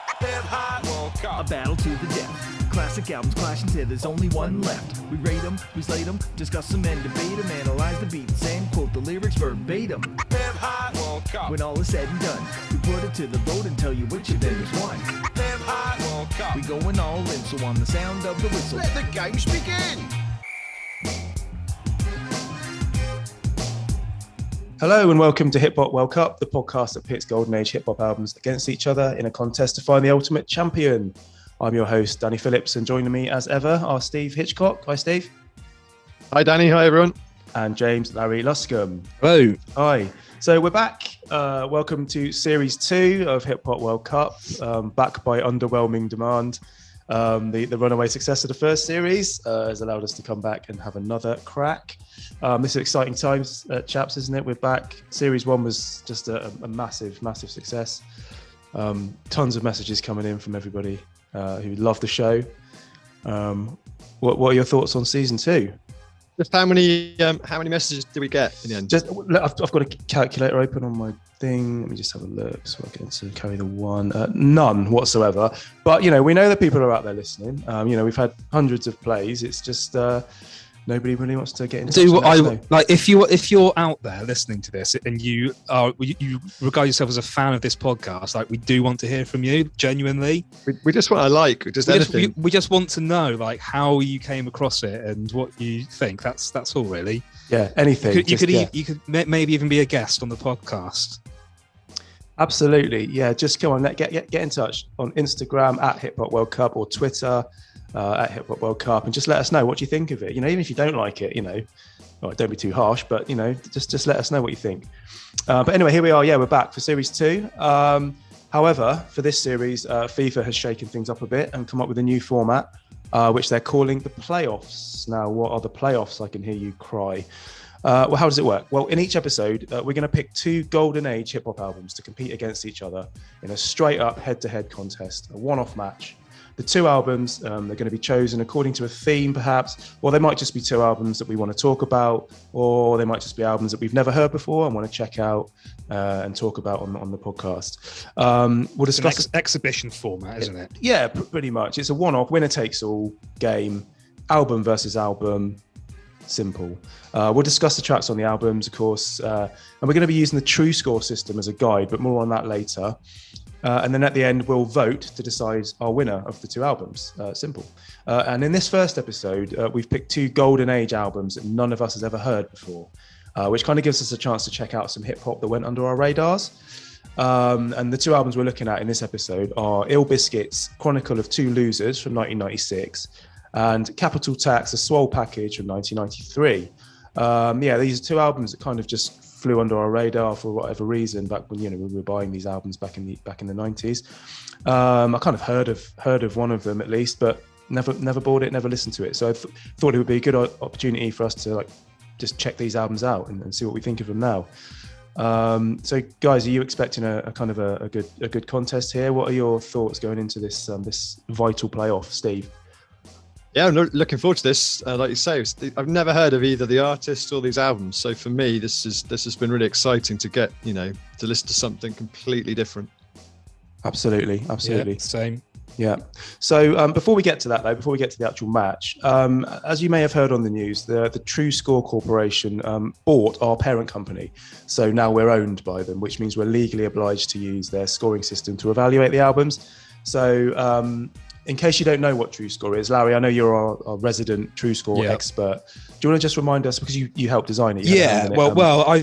A battle to the death. Classic albums clash until there's only one left. We rate them, we slate them, discuss them and debate them, analyze the beats and quote the lyrics verbatim. When all is said and done, we put it to the vote and tell you which of them is won. We going all in, so on the sound of the whistle, let the games begin! Hello and welcome to Hip Hop World Cup, the podcast that pits golden age hip hop albums against each other in a contest to find the ultimate champion. I'm your host, Danny Phillips, and joining me as ever are Steve Hitchcock. Hi, Steve. Hi, Danny. Hi, everyone. And James Larry Luscombe. Hello. Hi. So we're back. Welcome to Series 2 of Hip Hop World Cup, back by underwhelming demand. The runaway success of the first series has allowed us to come back and have another crack. This is exciting times, chaps, isn't it? We're back. Series 1 was just a massive, massive success. Tons of messages coming in from everybody who loved the show. What are your thoughts on Season 2? Just how many messages did we get in the end? I've got a calculator open on my thing. Let me just have a look so I get to carry the one. None whatsoever. But, we know that people are out there listening. We've had hundreds of plays. It's just nobody really wants to get into if you're out there listening to this and you regard yourself as a fan of this podcast, we do want to hear from you genuinely. We just want anything. We just want to know how you came across it and what you think. That's all really. Yeah, anything. You could maybe even be a guest on the podcast. Absolutely. Yeah, just come on, get in touch on Instagram at Hip Hop World Cup or Twitter at Hip Hop World Cup, and just let us know what you think of it. Even if you don't like it, don't be too harsh, but just let us know what you think. But anyway, here we are. Yeah, we're back for Series 2. However, for this series, FIFA has shaken things up a bit and come up with a new format, which they're calling the playoffs. Now, what are the playoffs? I can hear you cry. Well, how does it work? Well, in each episode, we're going to pick 2 golden age hip hop albums to compete against each other in a straight up head-to-head contest, a one-off match. The 2 albums, they're going to be chosen according to a theme, perhaps, or they might just be 2 albums that we want to talk about, or they might just be albums that we've never heard before and want to check out and talk about on the podcast. We'll discuss an exhibition format, isn't it? Yeah, pretty much. It's a one-off, winner-takes-all game, album versus album. Simple. We'll discuss the tracks on the albums, of course, and we're going to be using the TruSkore system as a guide, but more on that later. And then at the end, we'll vote to decide our winner of the 2 albums. Simple. And in this first episode, we've picked 2 golden age albums that none of us has ever heard before, which kind of gives us a chance to check out some hip hop that went under our radars. And the 2 albums we're looking at in this episode are BISKITS CHRONICLE of 2 Losers from 1996 and Capital Tax, a SWOLL package from 1993. These are 2 albums that kind of just flew under our radar for whatever reason back when we were buying these albums back in the 90s. I kind of heard of one of them at least, but never bought it, never listened to it. So I thought it would be a good opportunity for us to just check these albums out and see what we think of them now. So guys, are you expecting a kind of a good contest here? What are your thoughts going into this vital playoff, Steve? Yeah, I'm looking forward to this. Like you say, I've never heard of either the artists or these albums. So for me, this has been really exciting to get, to listen to something completely different. Absolutely. Yeah, same. Yeah. So before we get to that, though, before we get to the actual match, as you may have heard on the news, the TruSkore Corporation bought our parent company. So now we're owned by them, which means we're legally obliged to use their scoring system to evaluate the albums. So in case you don't know what TruSkore is, Larry, I know you're our resident TruSkore expert. Do you want to just remind us, because you helped design it?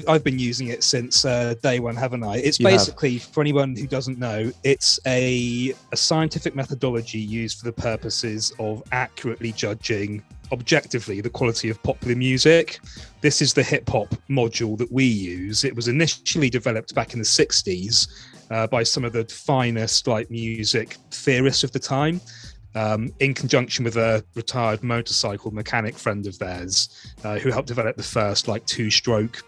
I've been using it since day one, haven't I? It's basically, for anyone who doesn't know, it's a scientific methodology used for the purposes of accurately judging objectively the quality of popular music. This is the hip hop module that we use. It was initially developed back in the 60s by some of the finest music theorists of the time, in conjunction with a retired motorcycle mechanic friend of theirs, who helped develop the first 2-stroke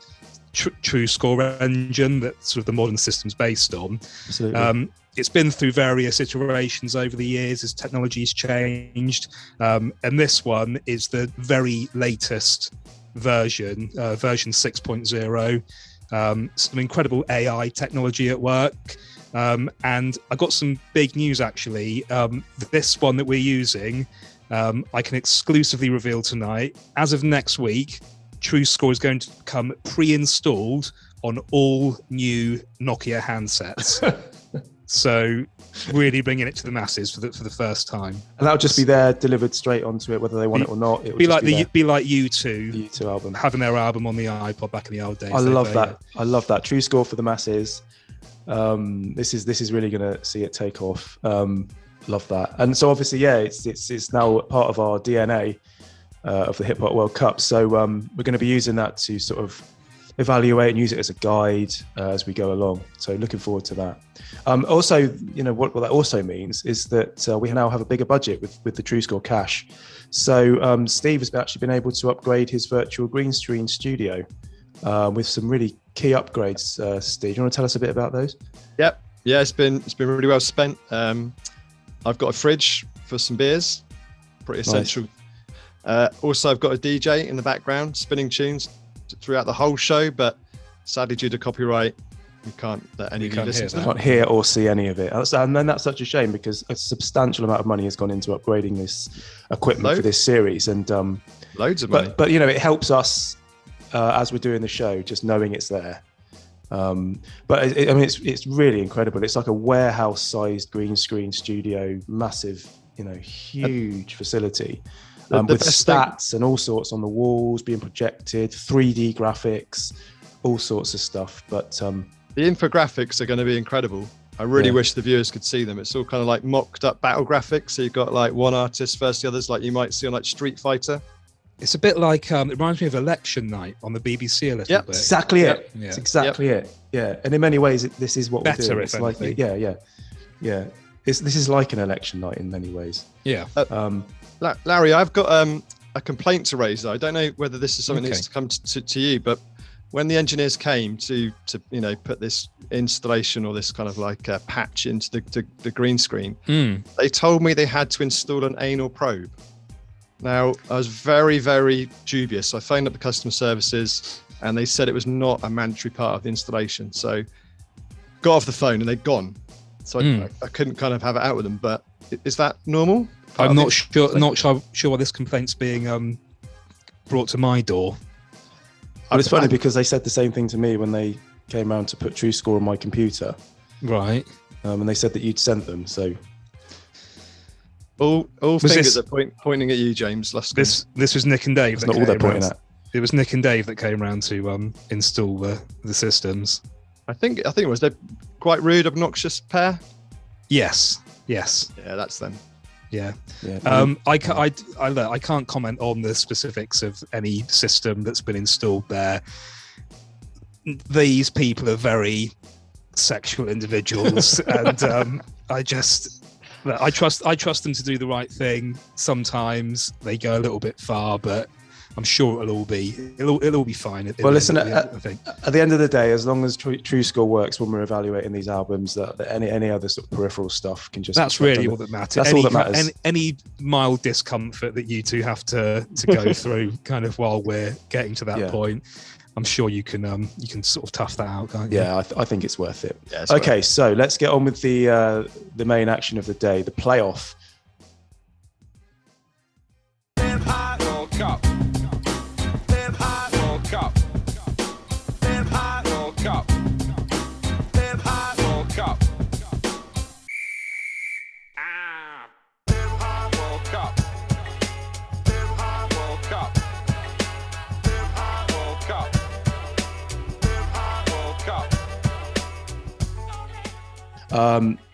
TruSkore engine that sort of the modern system's based on. Absolutely. It's been through various iterations over the years as technology's changed, and this one is the very latest version, version 6.0. Some incredible AI technology at work. And I got some big news actually. This one that we're using, I can exclusively reveal tonight. As of next week, TruSkore is going to become pre-installed on all new Nokia handsets. So really bringing it to the masses for the first time. And that'll just be there, delivered straight onto it, whether they want it or not. It will be just like be U2, the U2 album, having their album on the iPod back in the old days. I love that. I love that. TruSkore for the masses. This is really going to see it take off. Love that. And so obviously, yeah, it's now part of our DNA of the Hip Hop World Cup. So we're going to be using that to sort of evaluate and use it as a guide as we go along. So looking forward to that. Also, what that also means is that we now have a bigger budget with the TruSkore cash. So Steve has actually been able to upgrade his virtual green screen studio with some really key upgrades. Steve, do you want to tell us a bit about those? Yep. Yeah, it's been really well spent. I've got a fridge for some beers, pretty essential. Nice. Also, I've got a DJ in the background spinning tunes throughout the whole show, but sadly due to copyright you can't let any of you listen to them. Can't hear or see any of it, and then that's such a shame because a substantial amount of money has gone into upgrading this equipment for this series, and loads of money. But it helps us as we're doing the show, just knowing it's there. But it's really incredible. It's like a warehouse-sized green screen studio, massive, huge facility. With stats and all sorts on the walls being projected, 3D graphics, all sorts of stuff. But the infographics are going to be incredible. I really wish the viewers could see them. It's all kind of like mocked up battle graphics. So you've got like one artist versus the others, like you might see on like Street Fighter. It's a bit like, it reminds me of Election Night on the BBC a little bit. Exactly it. Yeah. It's exactly it. Yeah. And in many ways, this is what better, we're doing. It's like, yeah. This is like an election night in many ways. Yeah. Larry, I've got a complaint to raise. I don't know whether this is something that needs to come to you, but when the engineers came to put this installation or this kind of like patch into the green screen, they told me they had to install an anal probe. Now, I was very, very dubious. I phoned up the customer services and they said it was not a mandatory part of the installation. So got off the phone and they'd gone. So I couldn't kind of have it out with them. But is that normal? I'm not sure why this complaint's being brought to my door. But it's funny because they said the same thing to me when they came around to put TruSkore on my computer. Right. And they said that you'd sent them. So all fingers are pointing at you, James. This was Nick and Dave. That's not all they're pointing at. It was Nick and Dave that came around to install the systems. I think it was. They're quite rude, obnoxious pair. Yes. Yeah, that's them. Yeah. I can't comment on the specifics of any system that's been installed there. These people are very sexual individuals, and I trust them to do the right thing. Sometimes they go a little bit far, but I'm sure it'll all be fine. Well, listen, at the end of the day, as long as TruSkore works when we're evaluating these albums, that any other sort of peripheral stuff can just... That's really what that matters. That's all that matters. Any mild discomfort that you two have to go through kind of while we're getting to that point, I'm sure you can sort of tough that out, can't you? Yeah, I think it's worth it. Yeah, okay, so let's get on with the main action of the day, the playoff.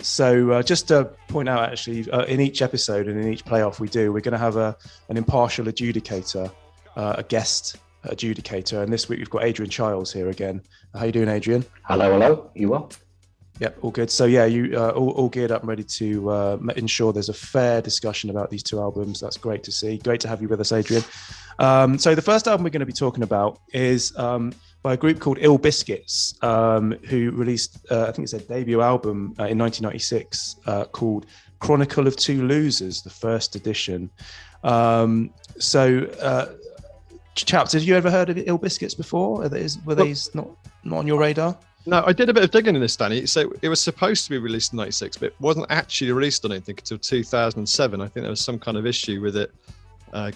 So just to point out, actually, in each episode and in each playoff we're going to have an impartial adjudicator, a guest adjudicator. And this week we've got Adrian Childs here again. How you doing, Adrian? Hello. You well? Yep, all good. So yeah, you all geared up and ready to ensure there's a fair discussion about these two albums. That's great to see. Great to have you with us, Adrian. So the first album we're going to be talking about is by a group called Ill Biscuits, who released, I think it's their debut album in 1996 called Chronicle of Two Losers, the first edition. Chaps, have you ever heard of Ill Biscuits before? Were these not on your radar? No, I did a bit of digging in this, Danny. So it was supposed to be released in '96, but it wasn't actually released, I don't think, until 2007. I think there was some kind of issue with it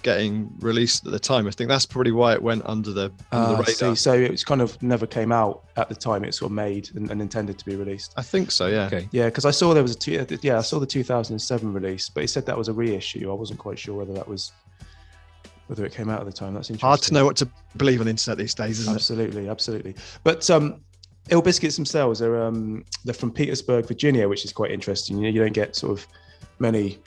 getting released at the time. I think that's probably why it went under the radar. So it was kind of never came out at the time it sort of made and intended to be released. I think so, yeah. Okay. Yeah, because I saw there was I saw the 2007 release, but it said that was a reissue. I wasn't quite sure whether it came out at the time. That's interesting. Hard to know what to believe on the internet these days, isn't it? Absolutely. But Ill Biscuits themselves are they're from Petersburg, Virginia, which is quite interesting. You don't get sort of many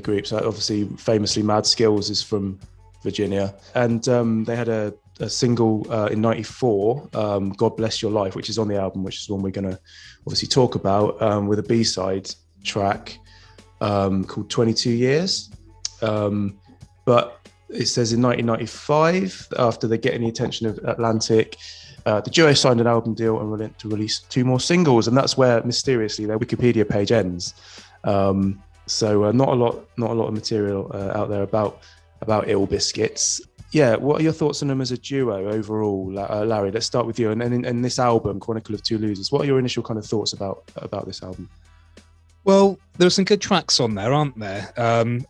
groups. Obviously, famously, Mad Skills is from Virginia, and they had a single in '94, "God Bless Your Life," which is on the album, which is one we're going to obviously talk about, with a B-side track called "22 Years." But it says in 1995, after they get the attention of Atlantic, the duo signed an album deal and were to release 2 more singles, and that's where mysteriously their Wikipedia page ends. So not a lot of material out there about Ill Biscuits. Yeah, what are your thoughts on them as a duo overall, Larry? Let's start with you. And in this album, Chronicle of Two Losers, what are your initial kind of thoughts about this album? Well, there are some good tracks on there, aren't there?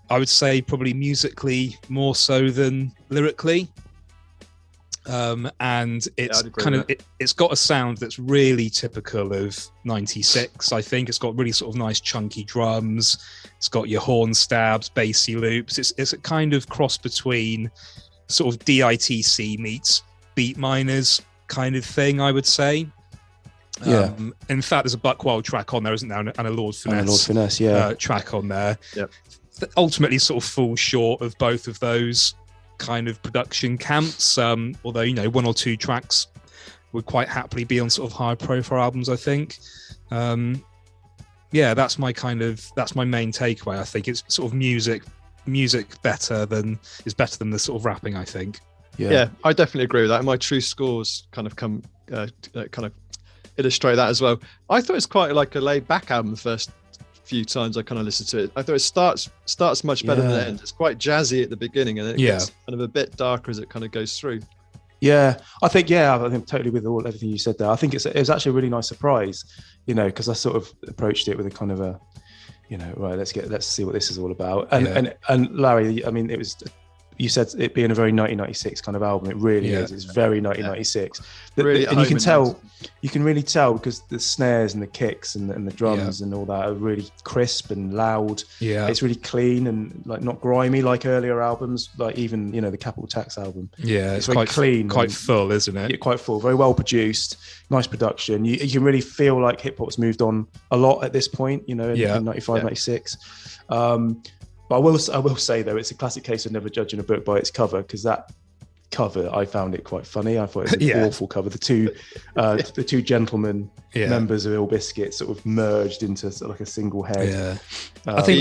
I would say probably musically more so than lyrically. And it's it's got a sound that's really typical of '96. I think it's got really sort of nice chunky drums. It's got your horn stabs, bassy loops. It's a kind of cross between sort of DITC meets beat miners kind of thing, I would say. Yeah. In fact, there's a Buckwild track on there, isn't there? And a Lord Finesse, track on there. Yep. That ultimately sort of falls short of both of those kind of production camps. Although, 1 or 2 tracks would quite happily be on sort of higher profile albums, I think. That's my main takeaway. I think it's sort of music better than the sort of rapping, I think. Yeah, I definitely agree with that. And my TruSkores kind of come kind of illustrate that as well. I thought it's quite like a laid back album the first few times I kind of listened to it. I thought it starts much better than it ends. It's quite jazzy at the beginning, and it gets kind of a bit darker as it kind of goes through. I think totally with everything you said there. I think it was actually a really nice surprise, because I sort of approached it with a kind of a, right, let's see what this is all about. And Larry, I mean, it was, you said it being a very 1996 kind of album. It really is. It's very 1996. Really, and you can really tell because the snares and the kicks and the drums and all that are really crisp and loud. Yeah, it's really clean and like not grimy like earlier albums, like even the Capital Tax album. Yeah, it's very quite clean, quite full, isn't it? Yeah, quite full, very well produced, nice production. You can really feel like hip hop's moved on a lot at this point. In 95, 96. But I will say though, it's a classic case of never judging a book by its cover, because that cover I found it quite funny. I thought it was an awful cover. The two gentlemen members of Ill Biscuits sort of merged into sort of like a single head. Yeah, I think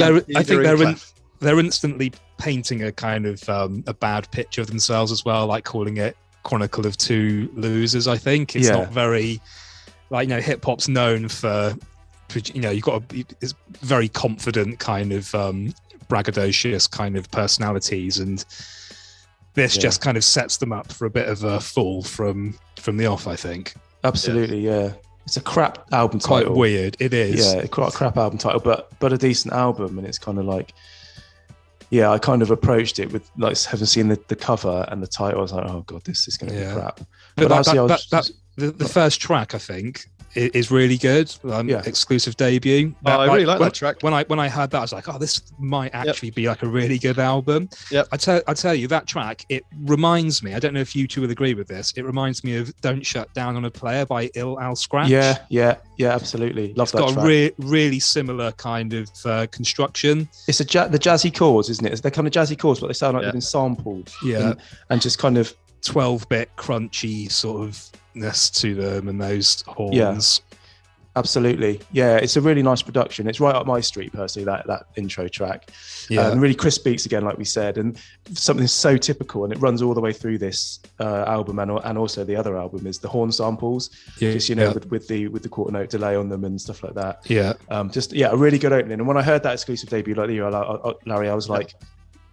they're instantly painting a kind of a bad picture of themselves as well, like calling it Chronicle of Two Losers. I think it's not very hip hop's known for it's very confident kind of braggadocious kind of personalities, and this just kind of sets them up for a bit of a fall from the off, I think. Absolutely, it's a crap album title. Quite weird, it is. Yeah, quite a crap album title, but a decent album, and it's kind of like, I kind of approached it with like having seen the cover and the title. I was like, oh god, this is going to be crap. But the first track, I think, is really good. Exclusive debut. I really like that track. When I heard that, I was like, oh, this might actually be like a really good album. I tell you, that track, it reminds me, I don't know if you two would agree with this, it reminds me of Don't Shut Down on a Player by Ill Al Scratch. Yeah, absolutely. Love that track. It's got a really similar kind of construction. It's the jazzy chords, isn't it? They're kind of jazzy chords, but they sound like they've been sampled. Yeah. And just kind of 12-bit crunchy sort of ness to them, and those horns. Absolutely. It's a really nice production. It's right up my street personally, that intro track. And really crisp beats again, like we said, and something so typical, and it runs all the way through this album, and also the other album is the horn samples, with the quarter note delay on them and stuff like that. A really good opening. And when I heard that exclusive debut, like you, Larry, I was like,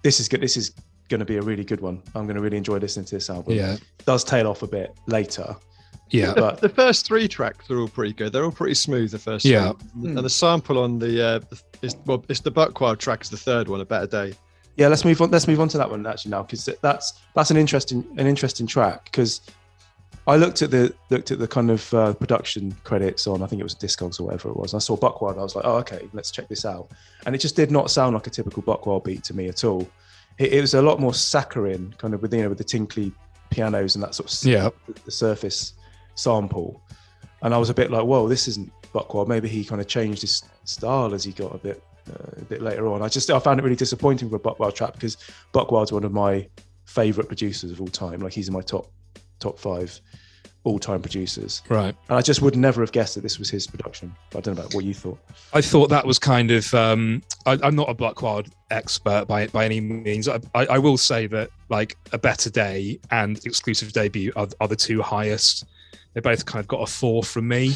this is good. This is going to be a really good one. I'm going to really enjoy listening to this album. It does tail off a bit later, Yeah. But The first 3 tracks are all pretty good. They're all pretty smooth. The first Yeah. 3. And the sample on it's the Buckwild track is the 3rd one, A Better Day. yeah, let's move on to that one actually now, because that's an interesting track. Because I looked at the kind of production credits on, I think it was Discogs or whatever it was. And I saw Buckwild. I was like, oh, okay, let's check this out. And it just did not sound like a typical Buckwild beat to me at all. It was a lot more saccharine, kind of with the tinkly pianos and that sort of the surface sample. And I was a bit like, whoa, this isn't Buckwild. Maybe he kind of changed his style as he got a bit later on. I found it really disappointing for a Buckwild track, because Buckwild's one of my favourite producers of all time. Like, he's in my top 5 all-time producers. Right. And I just would never have guessed that this was his production. I don't know about what you thought. I thought that was kind of I'm not a Buckwild expert by any means. I will say that, like, A Better Day and Exclusive Debut are the 2 highest. They both kind of got a 4 from me.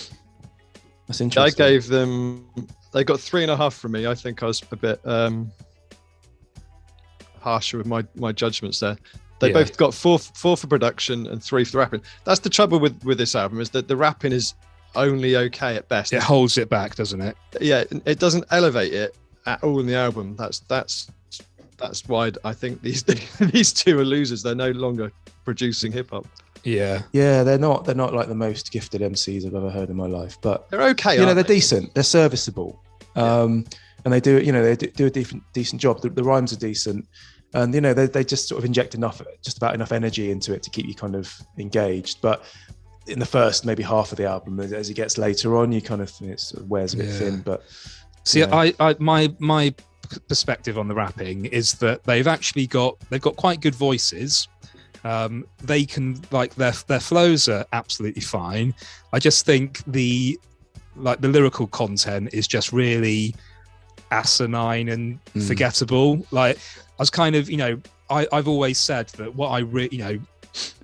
That's interesting. I gave them, they got 3.5 from me. I think I was a bit harsher with my judgments there. They both got 4 for production and 3 for the rapping. That's the trouble with this album, is that the rapping is only okay at best. It holds it back, doesn't it? Yeah, it doesn't elevate it at all in the album. That's why I think these 2 are losers. They're no longer producing hip hop. Yeah. Yeah, they're not like the most gifted MCs I've ever heard in my life, but they're okay. They're decent. They're serviceable, and they do a decent job. The rhymes are decent, and they just sort of inject just about enough energy into it to keep you kind of engaged. But in the first maybe half of the album, as it gets later on, you kind of it sort of wears a bit thin. But see, my perspective on the rapping is that they've got quite good voices. They can, like, their flows are absolutely fine. I just think the lyrical content is just really asinine and forgettable. Like, I was kind of, I've always said that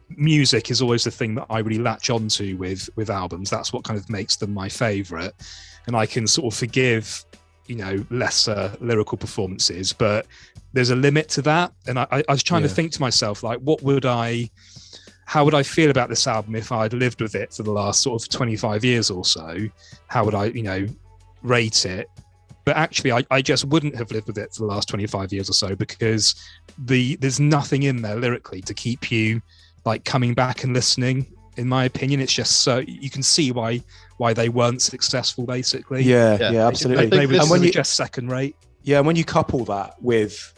music is always the thing that I really latch onto with albums. That's what kind of makes them my favorite. And I can sort of forgive, lesser lyrical performances, but there's a limit to that. And I was trying to think to myself, like, how would I feel about this album if I'd lived with it for the last sort of 25 years or so? How would I, rate it? But actually, I just wouldn't have lived with it for the last 25 years or so, because there's nothing in there lyrically to keep you, like, coming back and listening. In my opinion, it's just so you can see why they weren't successful, basically. Yeah, absolutely. They were just second rate. Yeah, and when you couple that with,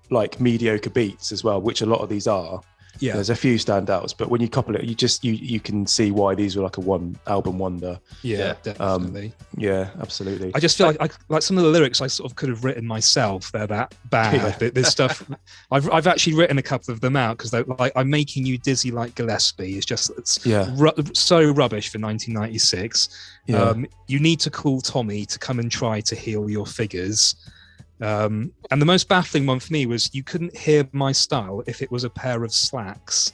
like, mediocre beats as well, which a lot of these are. Yeah, there's a few standouts, but when you couple it, you can see why these were like a one album wonder. Yeah, definitely. Yeah, absolutely. I just feel like some of the lyrics I sort of could have written myself. They're that bad. There's stuff I've actually written a couple of them out, because like, I'm making you dizzy like Gillespie. It's just so rubbish for 1996. Yeah. You need to call Tommy to come and try to heal your figures. And the most baffling one for me was, you couldn't hear my style if it was a pair of slacks,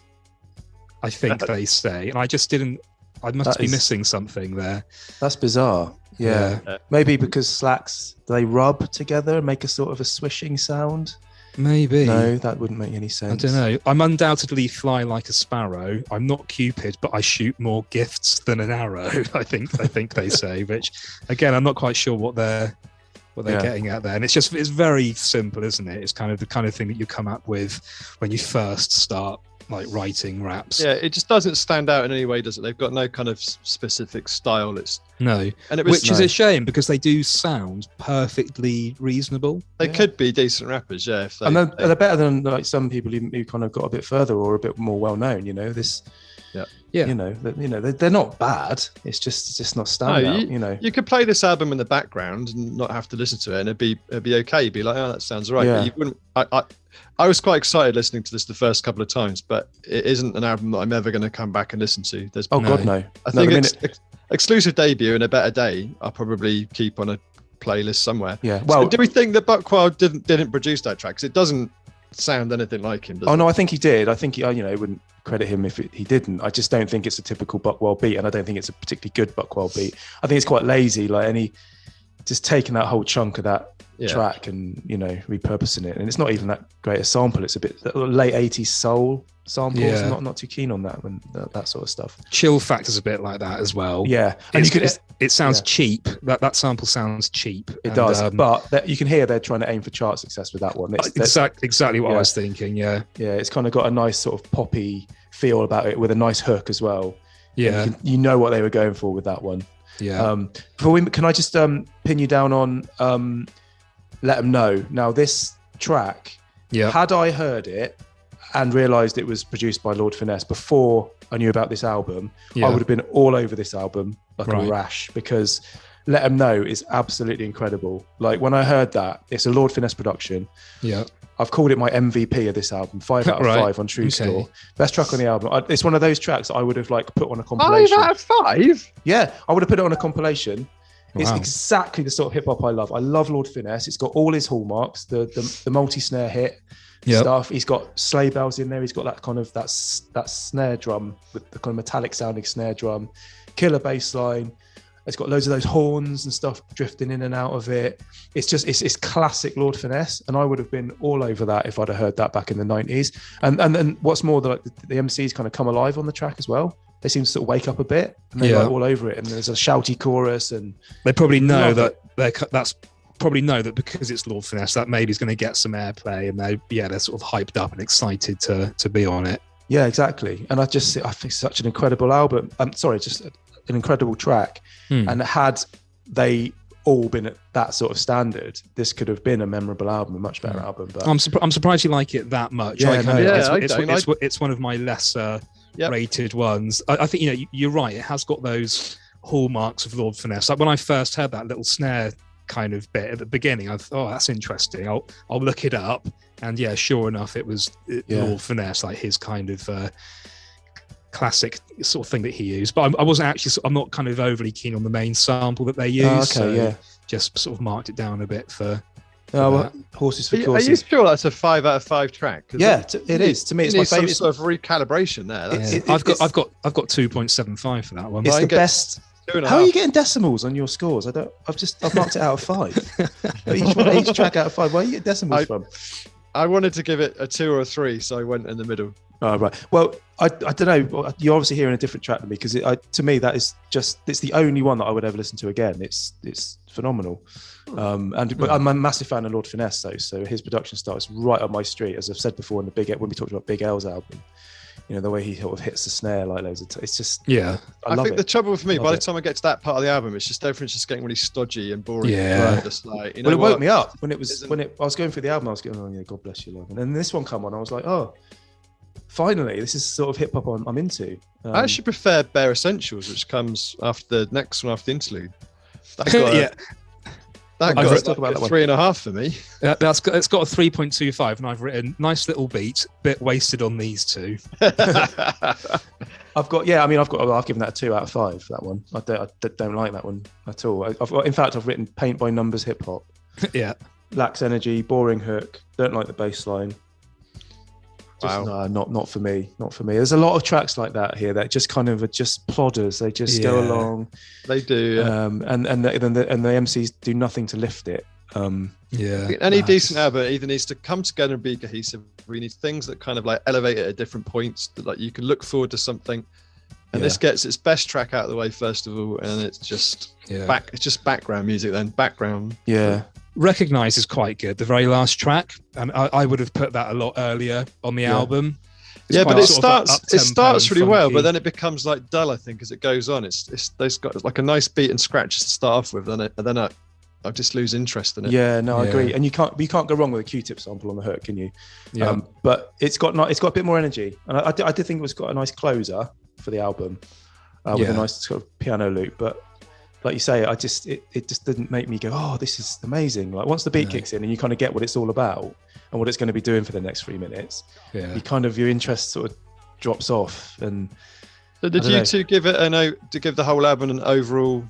I think they say. And I just didn't, I must be missing something there. That's bizarre. Yeah. Maybe because slacks, they rub together and make a sort of a swishing sound. Maybe. No, that wouldn't make any sense. I don't know. I'm undoubtedly fly like a sparrow. I'm not Cupid, but I shoot more gifts than an arrow, I think they say, which, again, I'm not quite sure what they're getting at there. And it's very simple, isn't it? It's kind of the kind of thing that you come up with when you first start, like, writing raps. Yeah, it just doesn't stand out in any way, does it? They've got no kind of specific style. Which is a shame, because they do sound perfectly reasonable. They could be decent rappers, yeah. And they're better than, like, some people who kind of got a bit further or a bit more well known. They're not bad. It's just not standout. You could play this album in the background and not have to listen to it, and it'd be okay. You'd be like, oh, that sounds right. Yeah. But you wouldn't. I was quite excited listening to this the first couple of times, but it isn't an album that I'm ever going to come back and listen to. God, no. I think Exclusive Debut and A Better Day I'll probably keep on a playlist somewhere. Yeah. Well, so do we think that Buckwild didn't produce that track? Because it doesn't sound anything like him, does it? No, I think he did. I think he, wouldn't credit him if he didn't. I just don't think it's a typical Buckwild beat, and I don't think it's a particularly good Buckwild beat. I think it's quite lazy, like, just taking that whole chunk of that track and repurposing it. And it's not even that great a sample. It's a bit late 80s soul samples. Yeah. Not too keen on that when that sort of stuff. Chill factor's a bit like that as well. Yeah, and it sounds cheap. That sample sounds cheap. It does, but you can hear they're trying to aim for chart success with that one. Exactly what I was thinking. Yeah, it's kind of got a nice sort of poppy feel about it with a nice hook as well. Yeah, you know what they were going for with that one. Yeah. Can I just pin you down on Let Them Know? Now this track, had I heard it and realised it was produced by Lord Finesse before I knew about this album, I would have been all over this album like a rash, because Let Them Know is absolutely incredible. Like when I heard that, it's a Lord Finesse production. Yeah. I've called it my MVP of this album, 5 out of 5 on TruSkore. Okay. Best track on the album. It's one of those tracks I would have put on a compilation. 5 out of 5? Yeah, I would have put it on a compilation. Wow. It's exactly the sort of hip hop I love. I love Lord Finesse. It's got all his hallmarks, the multi-snare hit stuff. He's got sleigh bells in there. He's got that kind of that snare drum with the kind of metallic sounding snare drum, killer bass line. It's got loads of those horns and stuff drifting in and out of it. It's classic Lord Finesse, and I would have been all over that if I'd have heard that back in the 90s. And then what's more, the MCs kind of come alive on the track as well. They seem to sort of wake up a bit, and they're like all over it. And there's a shouty chorus, and they probably know that because it's Lord Finesse, that maybe is going to get some airplay, and they're sort of hyped up and excited to be on it. Yeah, exactly. And I think it's such an incredible album. Just an incredible track. And had they all been at that sort of standard, this could have been a memorable album, a much better album. But I'm surprised you like it that much. It's one of my lesser rated ones. I think you're right. It has got those hallmarks of Lord Finesse. Like when I first heard that little snare kind of bit at the beginning, I thought, oh, that's interesting. I'll look it up, and sure enough, it was Lord Finesse, like his kind of classic sort of thing that he used. But I wasn't actually. I'm not kind of overly keen on the main sample that they use. Just sort of marked it down a bit for. Horses for courses. Are you sure that's a 5 out of 5 track? It is. To me, it's my favourite. Sort of recalibration there. I've got 2.75 for that one. It's the best. How are you getting decimals on your scores? I've marked it out of 5. each track out of 5. Where are you getting decimals from? I wanted to give it a 2 or a 3, so I went in the middle. Oh, right. Well, I don't know. You're obviously hearing a different track than me, because to me that is it's the only one that I would ever listen to again. It's phenomenal. But I'm a massive fan of Lord Finesse though, so his production style is right up my street. As I've said before when we talked about Big L's album, the way he sort of hits the snare like loads of it's just I think the trouble for me, by the time I get to that part of the album, it's just everything's just getting really stodgy and boring. Just like, it woke me up when I was going through the album. I was going, oh yeah, God bless you, love. And then this one come on, I was like, oh, finally, this is sort of hip hop I'm into. I actually prefer Bare Essentials, which comes after the next one, after the interlude. That's got that got like a 3.5 for me. It's got a 3.25, and I've written nice little beat, bit wasted on these two. I've given that a 2 out of 5. That one, I don't like that one at all. I've written paint by numbers hip hop. Lacks energy, boring hook. Don't like the bass line. No, not for me. Not for me. There's a lot of tracks like that here that just kind of are just plodders. They just go along. They do. And the MCs do nothing to lift it. Any decent album either needs to come together and be cohesive. We need things that kind of like elevate it at different points. That like you can look forward to something. And this gets its best track out of the way first of all, and it's just it's just background music then. Background. Yeah. Recognize is quite good, the very last track, and I would have put that a lot earlier on the album. But it starts really well, but then it becomes like dull, I think, as it goes on. It's got like a nice beat and scratches to start off with, and then I just lose interest in it. I agree. And you can't go wrong with a Q-tip sample on the hook, can you? But it's got a bit more energy, and I did think it's got a nice closer for the album with a nice sort of piano loop, but like you say, it just didn't make me go, oh, this is amazing. Like once the beat kicks in and you kind of get what it's all about and what it's going to be doing for the next 3 minutes, your interest sort of drops off. And so did you two give the whole album an overall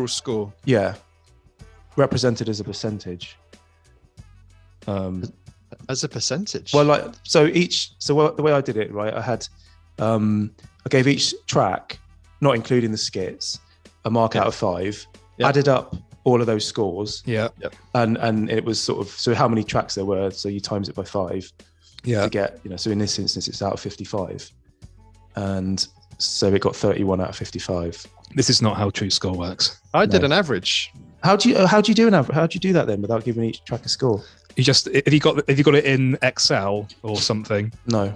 score? Yeah, represented as a percentage. As a percentage? Well, the way I did it, right? I had I gave each track, not including the skits, a mark out of 5, added up all of those scores. Yeah. And it was sort of, so how many tracks there were, so you times it by 5 to get, so in this instance it's out of 55, and so it got 31 out of 55. This is not how TruSkore works. I did an average. How do you do an average? How do you do that then without giving each track a score? You just, have you got it in Excel or something? No.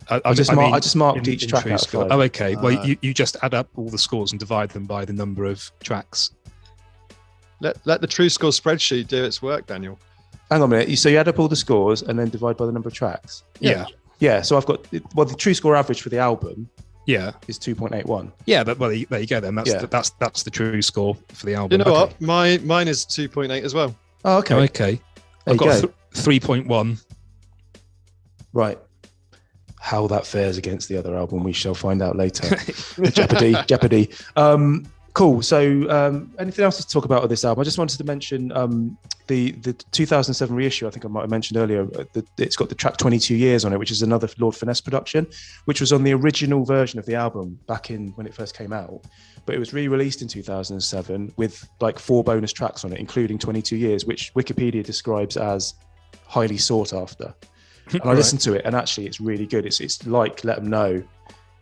I just marked each track out of 5. Oh, okay. Well, you just add up all the scores and divide them by the number of tracks. Let the TruSkore spreadsheet do its work, Daniel. Hang on a minute. So you add up all the scores and then divide by the number of tracks? Yeah. Yeah. So I've got, the TruSkore average for the album is 2.81. Yeah, but there you go then. That's the TruSkore for the album. You know what? Mine is 2.8 as well. Oh, okay. Okay. I've got 3.1. Right. How that fares against the other album, we shall find out later. Jeopardy. Cool. So anything else to talk about with this album? I just wanted to mention the 2007 reissue. I think I might have mentioned earlier. It's got the track 22 Years on it, which is another Lord Finesse production, which was on the original version of the album back in when it first came out. But it was re-released in 2007 with like 4 bonus tracks on it, including 22 Years, which Wikipedia describes as highly sought after. And I listened to it, and actually it's really good. It's like Let 'Em Know.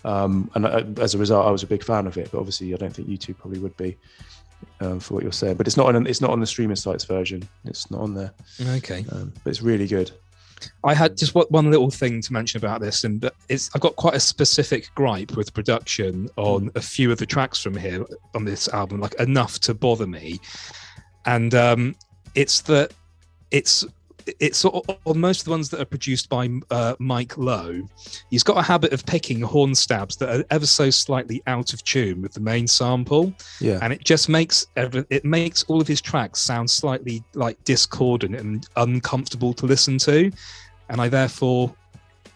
And as a result, I was a big fan of it, but obviously I don't think you two probably would be for what you're saying. But it's not on the streaming sites version. It's not on there. Okay, but it's really good. I had just one little thing to mention about this, and I've got quite a specific gripe with production on a few of the tracks from here on this album, like enough to bother me. And it's that it's on most of the ones that are produced by Mike Lowe. He's got a habit of picking horn stabs that are ever so slightly out of tune with the main sample, and it just makes all of his tracks sound slightly like discordant and uncomfortable to listen to, and I therefore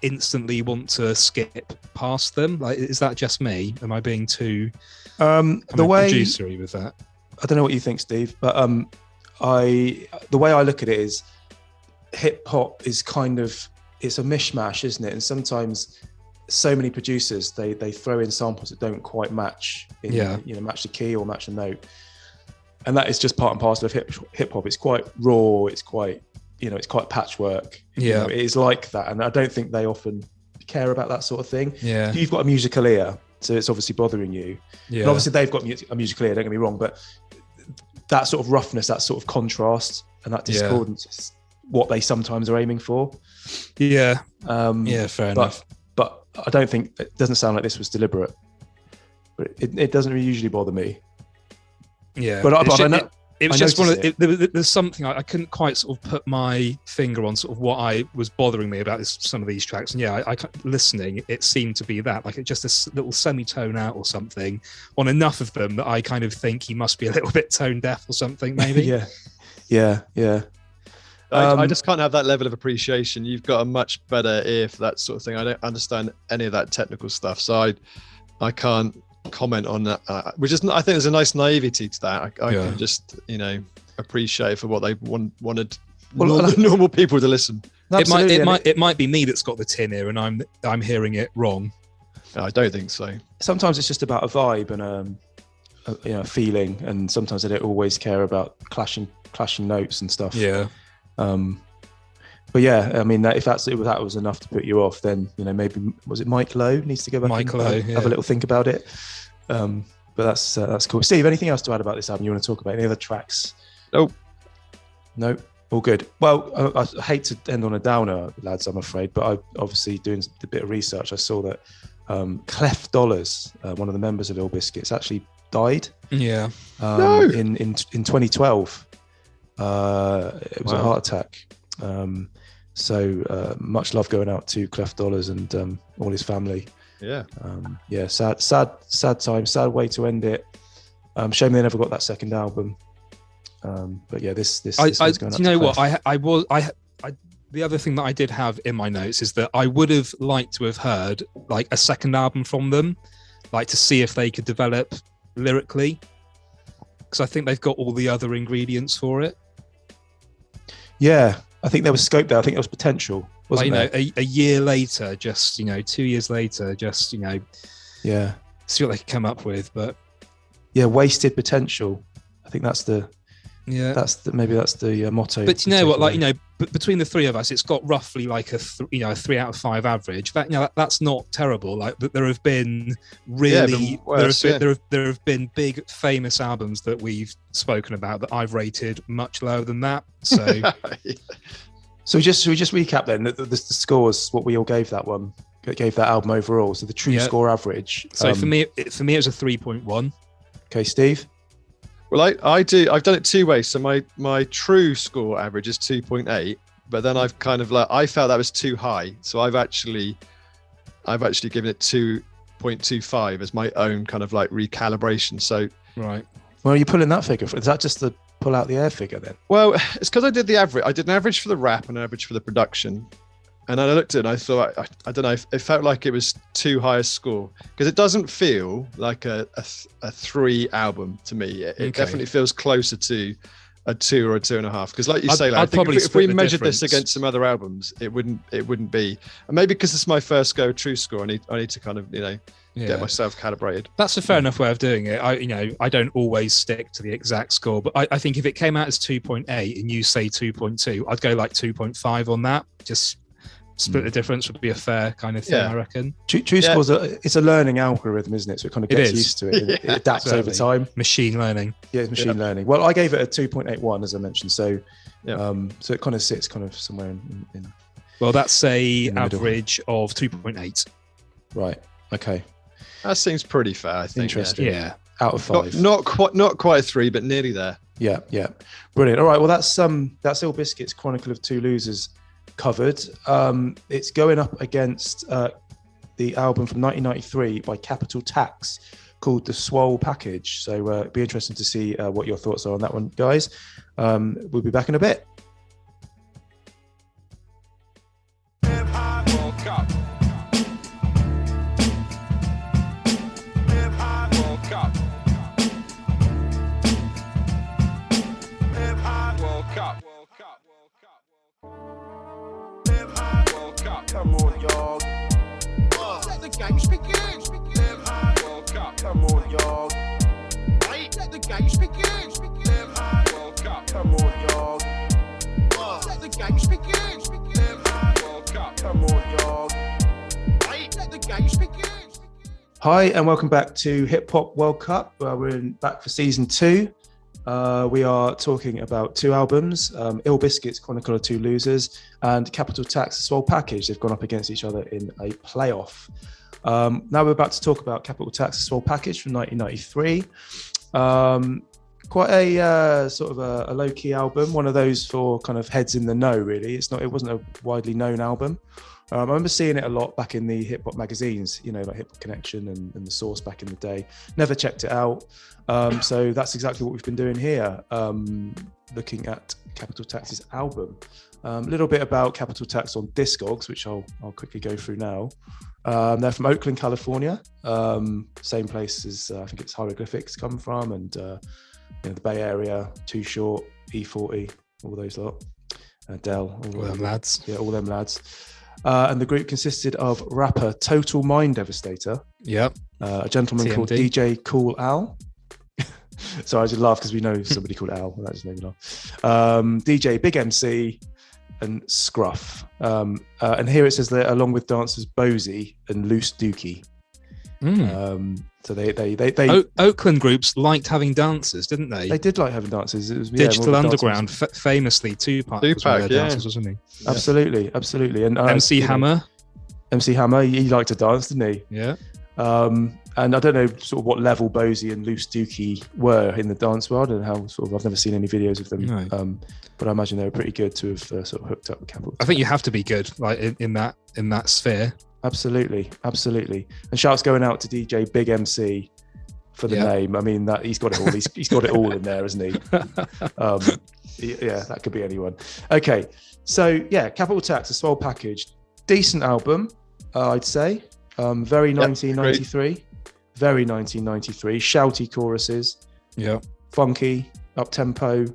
instantly want to skip past them. Like, is that just me? Am I being too producery with that? I don't know what you think, Steve, but the way I look at it is, hip hop is kind of, it's a mishmash, isn't it? And sometimes so many producers they throw in samples that don't quite match match the key or match the note, and that is just part and parcel of hip hop. It's quite raw, it's quite it's quite patchwork. It is like that, and I don't think they often care about that sort of thing. You've got a musical ear, so it's obviously bothering you, and obviously they've got a musical ear, don't get me wrong, but that sort of roughness, that sort of contrast and that discordance is what they sometimes are aiming for. Fair enough. But I don't think, it doesn't sound like this was deliberate, but it doesn't really usually bother me. But I know it was just there's something I couldn't quite sort of put my finger on, sort of what I was bothering me about some of these tracks. And I listening, it seemed to be that, like, it just a little semitone out or something on enough of them that I kind of think he must be a little bit tone deaf or something, maybe. I just can't have that level of appreciation. You've got a much better ear for that sort of thing. I don't understand any of that technical stuff, so I can't comment on that. I think there's a nice naivety to that. I can just appreciate for what they wanted normal people to listen. It might be me that's got the tin ear, and I'm hearing it wrong. I don't think so. Sometimes it's just about a vibe and a feeling, and sometimes I don't always care about clashing notes and stuff. But I mean, if that was enough to put you off, then maybe, was it Mike Lowe needs to go back and have a little think about it. But that's cool. Steve, anything else to add about this album you want to talk about? Any other tracks? No, all good. Well, I hate to end on a downer, lads, I'm afraid, but I obviously, doing a bit of research, I saw that Clef Dollars, one of the members of Ill Biscuits, actually died. In 2012. It was a heart attack. So much love going out to Clef Dollars and all his family. Sad time, sad way to end it. Shame they never got that second album. But this one's going out. You know what? The other thing that I did have in my notes is that I would have liked to have heard like a second album from them, like to see if they could develop lyrically, because I think they've got all the other ingredients for it. Yeah, I think there was scope there. I think there was potential, wasn't there? A year later, just 2 years later, just see what they can come up with. But wasted potential. I think that's the Yeah, maybe that's the motto. but you know what, like, you know, between the three of us, it's got roughly like a 3 out of 5 average. That, you know, that's not terrible. Like, there have been really there have been big famous albums that we've spoken about that I've rated much lower than that. So so we just recap then the scores, what we all gave that one, gave that album overall. So the TruSkore average. So for me it was a 3.1. Okay, Steve. Well, I've done it two ways. So my TruSkore average is 2.8, but then I've kind of like, I felt that was too high. So I've actually given it 2.25 as my own kind of like recalibration. So right. Well, are you pulling that figure? Is that just the pull out the air figure then? Well, it's because I did the average. I did an average for the rap and an average for the production. And then I looked at it and I thought, I don't know, it felt like it was too high a score, because it doesn't feel like a 3 album to me. It definitely feels closer to a 2 or a 2.5. Because like you say, like, I think if we measured this against some other albums, it wouldn't be. And maybe because it's my first go TruSkore, I need to kind of, you know, get myself calibrated. That's a fair enough way of doing it. I don't always stick to the exact score, but I think if it came out as 2.8 and you say 2.2, I'd go like 2.5 on that. Just split the difference would be a fair kind of thing, I reckon. TruSkore's it's a learning algorithm, isn't it? So it kind of gets used to it. It adapts over time. Machine learning. Yeah, it's machine learning. Well, I gave it a 2.81, as I mentioned. So, so it kind of sits kind of somewhere in well, that's a average of 2.8. Right. Okay. That seems pretty fair, I think. Interesting. Yeah. Out of 5. Not quite a 3, but nearly there. Yeah. Brilliant. All right. Well, that's Ill Biscuits Chronicle of Two Losers covered. It's going up against the album from 1993 by Capital Tax called the SWOLL package. So it'd be interesting to see what your thoughts are on that one, guys. We'll be back in a bit. Come on, y'all. Let the games begin. Come on, y'all. Let the games begin. Come on, y'all. Let the games begin. Come on, y'all. Let the games begin. Hi, and welcome back to Hip Hop World Cup. We're back for season 2. We are talking about 2 albums, Ill Biscuits Chronicle of Two Losers and Capital Tax SWOLL package. They've gone up against each other in a playoff. Now we're about to talk about Capital Tax SWOLL package from 1993. Quite a sort of a low-key album, one of those for kind of heads in the know, really. It wasn't a widely known album. I remember seeing it a lot back in the hip hop magazines, you know, like Hip Hop Connection and The Source back in the day. Never checked it out. So that's exactly what we've been doing here, looking at Capital Tax's album. A little bit about Capital Tax on Discogs, which I'll quickly go through now. They're from Oakland, California, same place as I think it's Hieroglyphics come from, and you know, the Bay Area, Too Short, E40, all those lot, Dell, all them lads. Yeah, all them lads. And the group consisted of rapper Total Mind Devastator. Yep. A gentleman called DJ Cool Al. So I just laugh because we know somebody called Al. That just made me laugh. DJ Big MC and Scruff. And here it says that along with dancers Bozy and Loose Dookie. So they Oakland groups liked having dancers, didn't they? They did like having dancers. It was Digital Underground, famously Tupac was one of their dancers, wasn't he? Absolutely. And MC Hammer. MC Hammer, he liked to dance, didn't he? Yeah. And I don't know sort of what level Bozy and Loose Dookie were in the dance world, and how sort of I've never seen any videos of them. No. But I imagine they were pretty good to have sort of hooked up with Capital. I think you have to be good, like in that sphere. Absolutely. And shouts going out to DJ Big MC for the name. I mean, that he's got it all. He's got it all in there, isn't he? Yeah, that could be anyone. Okay, so yeah, Capital Tax, a SWOLL package, decent album, I'd say. Very 1993. Very 1993. Shouty choruses. Yeah. Funky, up tempo.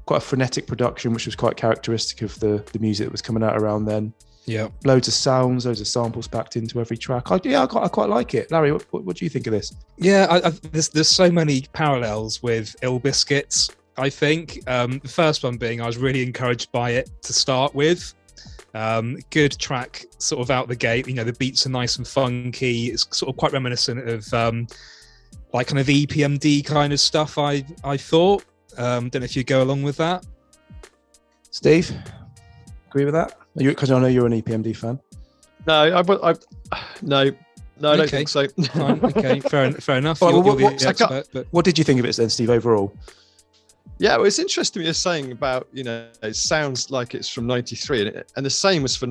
Quite a frenetic production, which was quite characteristic of the music that was coming out around then. Yeah. Loads of sounds, loads of samples packed into every track. I quite like it. Larry, what do you think of this? Yeah, there's so many parallels with Ill Biscuits, I think. The first one being I was really encouraged by it to start with. Good track sort of out the gate. The beats are nice and funky. It's sort of quite reminiscent of like kind of EPMD kind of stuff, I thought. Don't know if you go along with that. Steve, agree with that? Because I know you're an EPMD fan. No, I don't think so. Fine, okay, fair enough. Well, You're the expert, but what did you think of it then, Steve, overall? Yeah, well, it's interesting what you're saying about, it sounds like it's from 93, and the same was for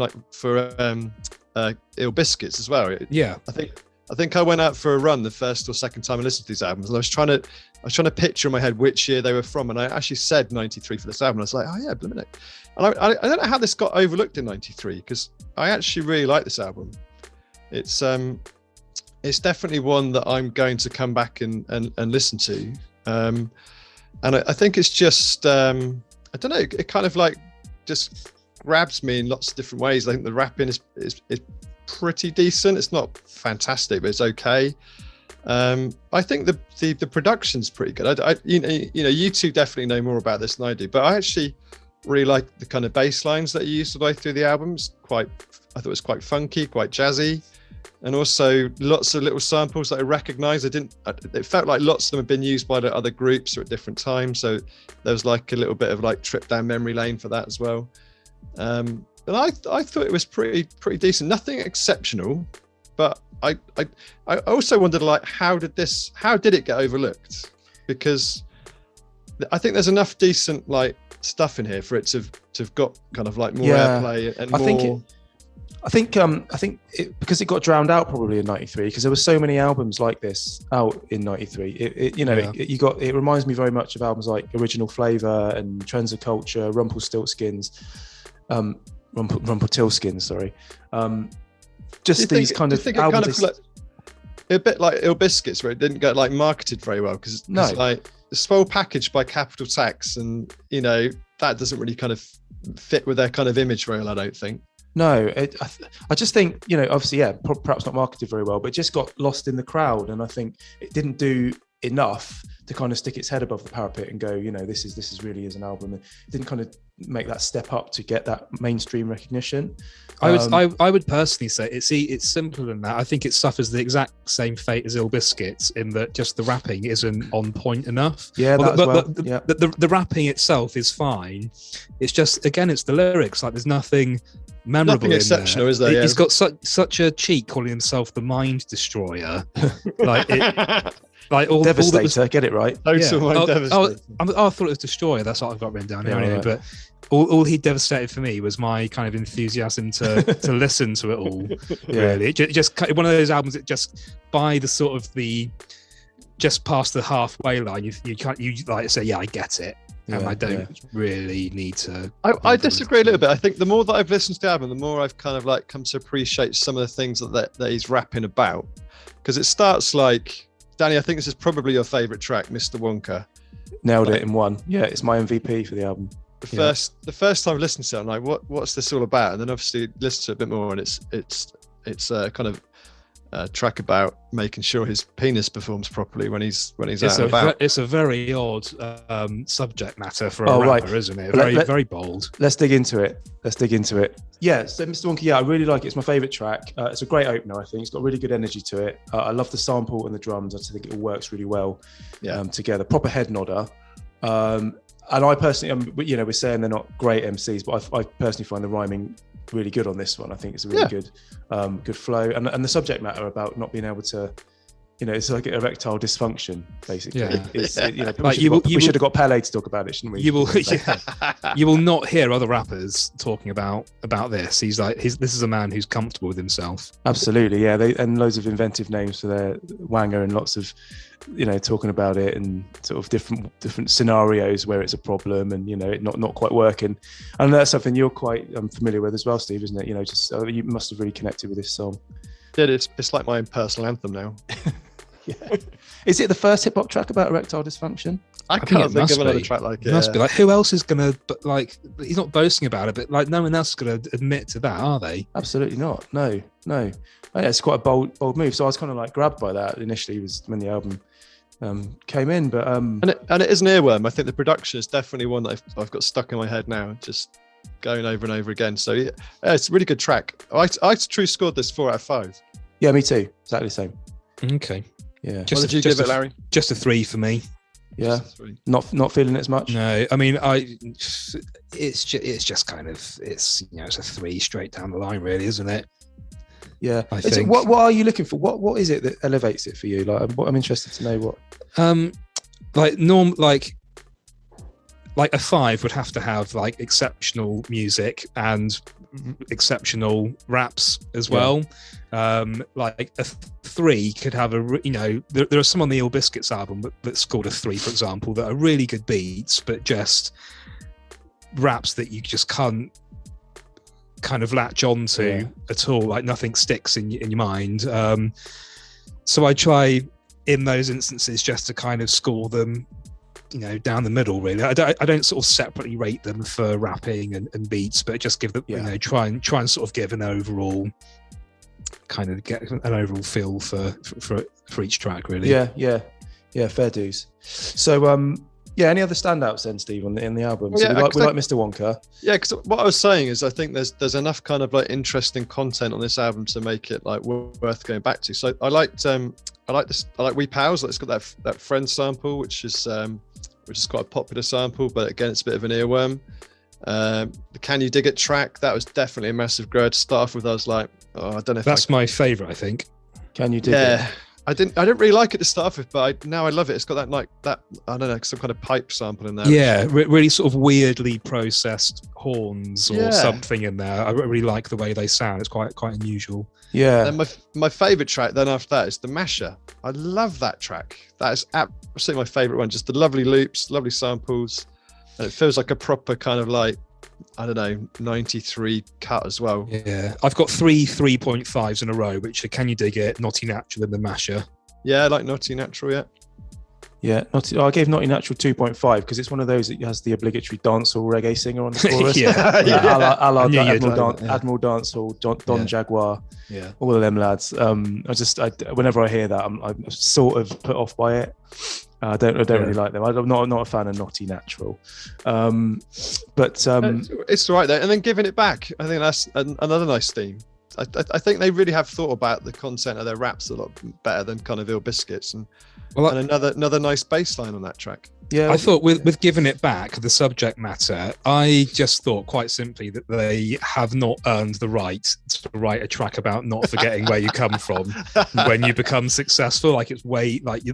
Ill Biscuits as well. Yeah. I think I went out for a run the first or second time I listened to these albums, and I was trying to picture in my head which year they were from, and I actually said 93 for this album. I was like, oh yeah, blimey. And I don't know how this got overlooked in 93, because I actually really like this album. It's definitely one that I'm going to come back and listen to. And I think it's just, I don't know, it kind of like just grabs me in lots of different ways. I think the rapping is pretty decent. It's not fantastic, but it's okay. I think the production's pretty good. You two definitely know more about this than I do, but I actually really like the kind of bass lines that you used all the way through the albums. I thought it was quite funky, quite jazzy, and also lots of little samples that I recognise. It felt like lots of them had been used by the other groups or at different times, so there was like a little bit of like trip down memory lane for that as well. And I thought it was pretty decent. Nothing exceptional, but I also wondered, like, how did it get overlooked? Because I think there's enough decent like stuff in here for it to have got kind of like more airplay and more. I think because it got drowned out probably in 93, because there were so many albums like this out in 93. It reminds me very much of albums like Original Flavour and Trends of Culture, Rumpelstiltskins, sorry. Just these kind of albums. A bit like Ill Biscuits, where it didn't get like marketed very well, because like the SWOLL packaged by Capital Tax, and that doesn't really kind of fit with their kind of image very well, I don't think. No, I just think, obviously, perhaps not marketed very well, but it just got lost in the crowd, and I think it didn't do enough to kind of stick its head above the parapet and go, this is really is an album. It didn't kind of make that step up to get that mainstream recognition. I would personally say it's simpler than that. I think it suffers the exact same fate as Ill Biscuits, in that just the rapping isn't on point enough. Yeah, the rapping itself is fine. It's just, again, it's the lyrics. Like, there's nothing memorable. Nothing exceptional, there. Is there? He's got such a cheek calling himself the Mind Destroyer. Like all Devastator, get it right. Devastator. I thought it was Destroyer. That's what I've got written down here anyway. Right. But all he devastated for me was my kind of enthusiasm to listen to it all. Really, just one of those albums that just by the sort of just past the halfway line, you like say, I get it. And I don't really need to. I disagree a little bit. I think the more that I've listened to the album, the more I've kind of like come to appreciate some of the things that he's rapping about. Because it starts like, Danny, I think this is probably your favourite track, Mr. Wonka. Nailed it in one. Yeah, it's my MVP for the album. The first time I listened to it, I'm like, what's this all about? And then obviously listen to it a bit more, and it's kind of a track about making sure his penis performs properly when he's out and about. It's a very odd subject matter for a rapper, isn't it? Very bold. Let's dig into it. Yeah, so Mr. Wonka, I really like it. It's my favourite track. It's a great opener, I think. It's got really good energy to it. I love the sample and the drums. I think it all works really well together. Proper head nodder. And I personally, we're saying they're not great MCs, but I personally find the rhyming really good on this one. I think it's a really good flow, and the subject matter about not being able to, it's like erectile dysfunction, basically. Yeah. We should have got Pele to talk about it, shouldn't we? You will not hear other rappers talking about this. This is a man who's comfortable with himself. Absolutely, yeah. And loads of inventive names for their wanger, and lots of, talking about it and sort of different scenarios where it's a problem and it not quite working. And that's something you're quite familiar with as well, Steve, isn't it? You must have really connected with this song. Yeah, it's like my own personal anthem now. Yeah. Is it the first hip hop track about erectile dysfunction? I can't think of another track like it. It must be like, who else is gonna? But like, he's not boasting about it, but like, no one else is gonna admit to that, are they? Absolutely not. No. Oh, yeah, it's quite a bold move. So I was kind of like grabbed by that initially. Was when the album came in, but and it is an earworm. I think the production is definitely one that I've got stuck in my head now, just going over and over again. So yeah, it's a really good track. I TruScored this 4 out of 5. Yeah, me too. Exactly the same. Okay. Yeah. What did you give it, Larry? Just a 3 for me. Yeah. Not feeling it as much. No, I mean, it's just kind of, it's a 3 straight down the line, really, isn't it? Yeah. I think. What are you looking for? What is it that elevates it for you? Like, I'm interested to know what. Like a 5 would have to have like exceptional music and exceptional raps as well. Like a 3 could have there are some on the Ill Biscuits album that's called a 3, for example, that are really good beats, but just raps that you just can't kind of latch onto at all. Like nothing sticks in your mind. So I try in those instances just to kind of score them, down the middle, really. I don't sort of separately rate them for rapping and beats, but just give them, try and sort of give an overall kind of get an overall feel for each track, really. Yeah, fair dues. So any other standouts then, Steve, in the album? So we like Mr. Wonka. Yeah, because what I was saying is I think there's enough kind of like interesting content on this album to make it like worth going back to. So I like We Pals. It's got that Friend sample, which is quite a popular sample, but again, it's a bit of an earworm. The Can You Dig It track, that was definitely a massive grudge. Start off with, I was like, I don't know if that's my favorite, I think. Can You Dig It? I didn't really like it to start with, but now I love it. It's got that I don't know, some kind of pipe sample in there. Yeah, really sort of weirdly processed horns or something in there. I really like the way they sound. It's quite unusual. Yeah. And my favorite track then after that is the Masher. I love that track. That is absolutely my favorite one. Just the lovely loops, lovely samples. And it feels like a proper kind of like, I don't know, 93 cut as well. Yeah. I've got 3 3.5s in a row, which are Can You Dig It, Naughty Natural, and the Masher. Yeah, I like Naughty Natural, yeah. Yeah, I gave Naughty Natural 2.5 because it's one of those that has the obligatory dancehall reggae singer on the chorus. Admiral Dancehall, Don Jaguar, all of them lads. Whenever I hear that, I'm sort of put off by it. I don't really like them. I'm not a fan of Naughty Natural, but it's all right there. And then Giving It Back, I think that's another nice theme. I think they really have thought about the content of their raps a lot better than kind of Ill Biscuits, and another nice bass line on that track. Yeah, I thought with Giving It Back, the subject matter, I just thought quite simply that they have not earned the right to write a track about not forgetting where you come from when you become successful. Like it's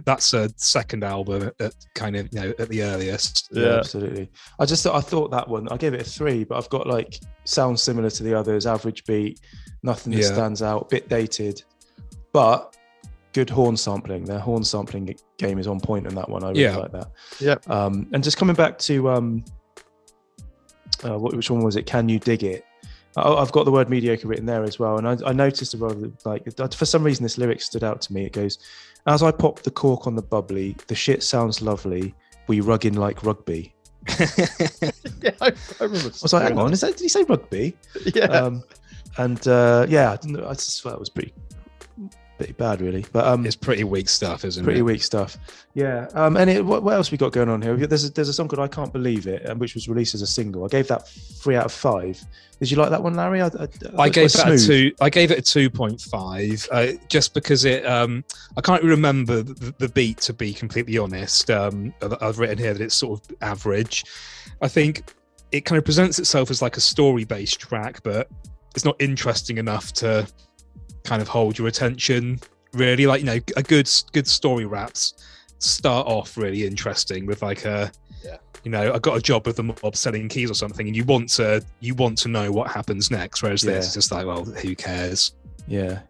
that's a second album at kind of at the earliest. Yeah, absolutely. I thought that one, I gave it a 3, but I've got like sounds similar to the others, average beat, nothing that stands out, bit dated, but good horn sampling. Their horn sampling game is on point in that one. I really like that. Yeah. And just coming back to which one was it? Can You Dig It? I've got the word mediocre written there as well. And I noticed for some reason this lyric stood out to me. It goes, "As I pop the cork on the bubbly, the shit sounds lovely. We rug in like rugby." Yeah, I remember. I was like, hang on, did he say rugby? Yeah. I just thought it was pretty bad, really. But it's pretty weak stuff, isn't it? Pretty weak stuff. Yeah. And what else we got going on here? There's a song called "I Can't Believe It," which was released as a single. I gave that 3 out of 5. Did you like that one, Larry? I gave it a 2. I gave it a 2.5, just because it. I can't remember the beat, to be completely honest. I've written here that it's sort of average. I think it kind of presents itself as like a story-based track, but it's not interesting enough to kind of hold your attention, really. Like, a good story raps start off really interesting with like I got a job with the mob selling keys or something, and you want to know what happens next, whereas this is just like, well, who cares? Yeah.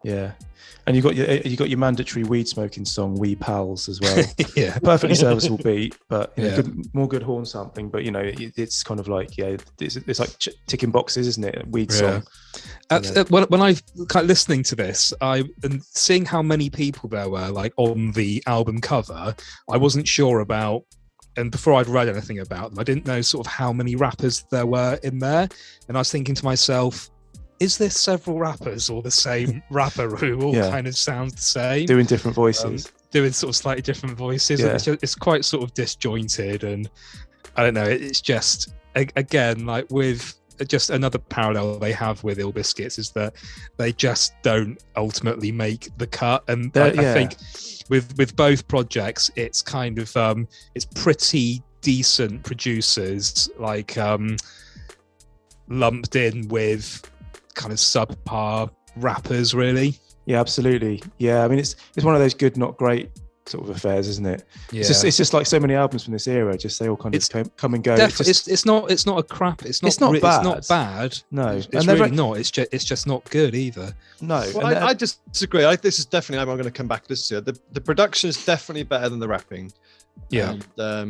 And you got your mandatory weed smoking song, "We Pals," as well. Yeah, perfectly serviceable beat, but more good horn sampling. But it's kind of like it's like ticking boxes, isn't it? A weed song. When I kind of listening to this, and seeing how many people there were like on the album cover, I wasn't sure about and before I'd read anything about them, I didn't know sort of how many rappers there were in there. And I was thinking to myself, is this several rappers or the same rapper who all kind of sounds the same? Doing different voices. Doing sort of slightly different voices. Yeah. It's quite sort of disjointed, and I don't know, it's just, again, like with just another parallel they have with Ill Biscuits is that they just don't ultimately make the cut. And I think with both projects, it's kind of, it's pretty decent producers, like lumped in with kind of subpar rappers, really. Yeah, absolutely. Yeah, I mean, it's one of those good, not great sort of affairs, isn't it? Yeah. It's just like so many albums from this era. Just they all kind of come and go. It's not a crap. It's not bad. It's not bad. No, it's really not. It's just not good either. No, well, I disagree. This is definitely I'm going to come back to this year. The production is definitely better than the rapping. Yeah. But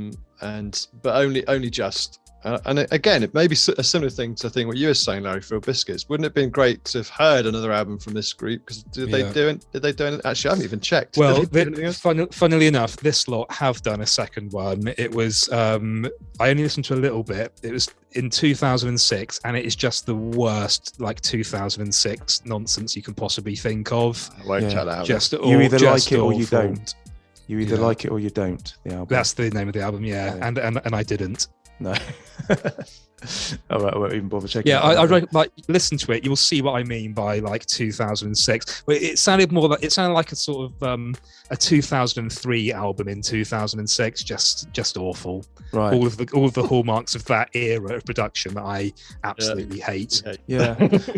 only just. And again, it may be a similar thing to what you were saying, Larry, for Biscuits. Wouldn't it have been great to have heard another album from this group? Because did they do it? Actually, I haven't even checked. Well, funnily enough, this lot have done a second one. It was, I only listened to a little bit. It was in 2006, and it is just the worst, like 2006 nonsense you can possibly think of. I won't check that out. You either like it or you don't. You either like it or you don't. The album. That's the name of the album, yeah. And I didn't. No. All right, I won't even bother checking. Yeah, I like listen to it. You'll see what I mean by like 2006. But it sounded like a sort of a 2003 album in 2006. Just awful. Right. All of the hallmarks of that era of production that I absolutely hate. Yeah,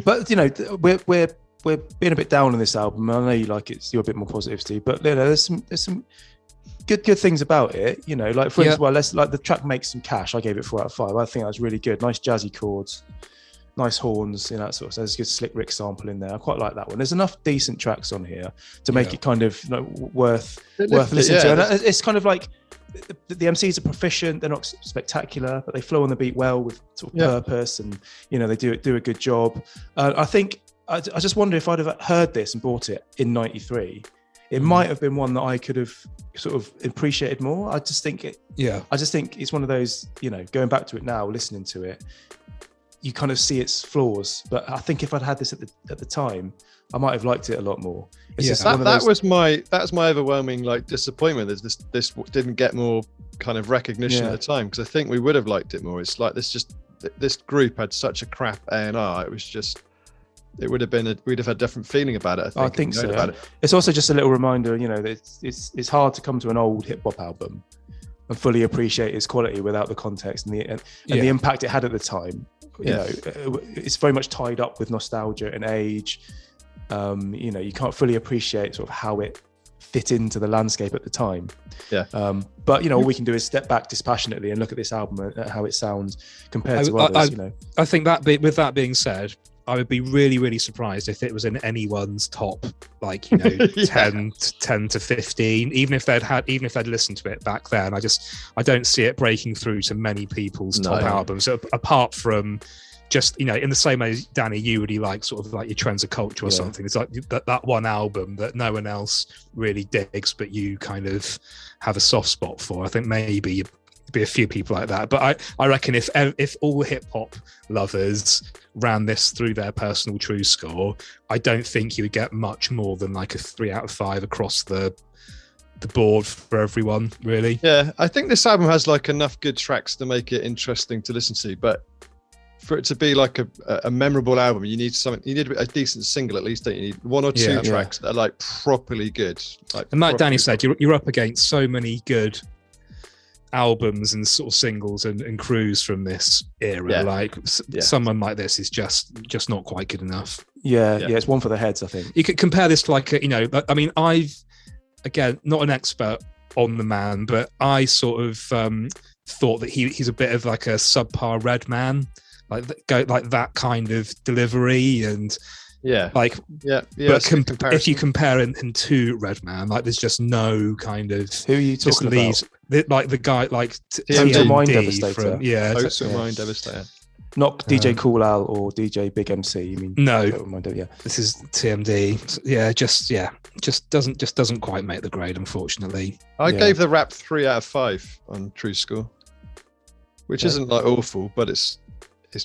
but you know, we're being a bit down on this album. I know you like it. You're a bit more positive, Steve. But you know, there's some good things about it, you know, like for instance, well, let's like the track Makes Some Cash. I gave it 4 out of 5. I think that was really good. Nice jazzy chords, nice horns, you know, that sort of. So there's a good Slick Rick sample in there. I quite like that one. There's enough decent tracks on here to make it kind of, you know, worth listening to. And it's kind of like the MCs are proficient. They're not spectacular, but they flow on the beat well with sort of purpose, and you know they do a good job. I think I just wonder if I'd have heard this and bought it in '93. It might have been one that I could have sort of appreciated more. I just think it's one of those, you know, going back to it now, listening to it, you kind of see its flaws. But I think if I'd had this at the time, I might have liked it a lot more. That was my overwhelming like disappointment. This didn't get more kind of recognition at the time, because I think we would have liked it more. It's like this group had such a crap A&R. It was just. It would have been we'd have had a different feeling about it. I think so. About it. It's also just a little reminder, you know, that it's hard to come to an old hip hop album and fully appreciate its quality without the context and the impact it had at the time. You know, it's very much tied up with nostalgia and age. You know, you can't fully appreciate sort of how it fit into the landscape at the time. But you know, all we can do is step back dispassionately and look at this album and how it sounds compared to others. You know, I think with that being said, I would be really, really surprised if it was in anyone's top, like, you know, 10 to 15, even if they'd listened to it back then. I don't see it breaking through to many people's top albums, apart from just, you know, in the same way, Danny, you really like sort of like your Trends of Culture or something. It's like that one album that no one else really digs, but you kind of have a soft spot for. I think maybe be a few people like that, but I reckon if all hip hop lovers ran this through their personal TruSkore, I don't think you would get much more than like a 3 out of 5 across the board for everyone, really. Yeah, I think this album has like enough good tracks to make it interesting to listen to, but for it to be like a memorable album, you need a decent single at least, don't you? You need 1 or 2 tracks that are like properly good. And like Danny said, you're up against so many good albums and sort of singles and crews from this era. Someone like this is just not quite good enough. It's one for the heads, I think. You could compare this to like you know, I mean, I've, again, not an expert on the man, but I sort of thought that he's a bit of like a subpar Redman, like that kind of delivery and but if you compare him to Redman, like there's just no kind of who are you talking about? Like the guy like TMD Mind Devastator. Mind Devastator. Not DJ Cool Al or DJ Big MC. You mean? No. Yeah. This is TMD. Yeah, just doesn't quite make the grade, unfortunately. I gave the rap 3 out of 5 on TruSkore, which isn't like awful, but it's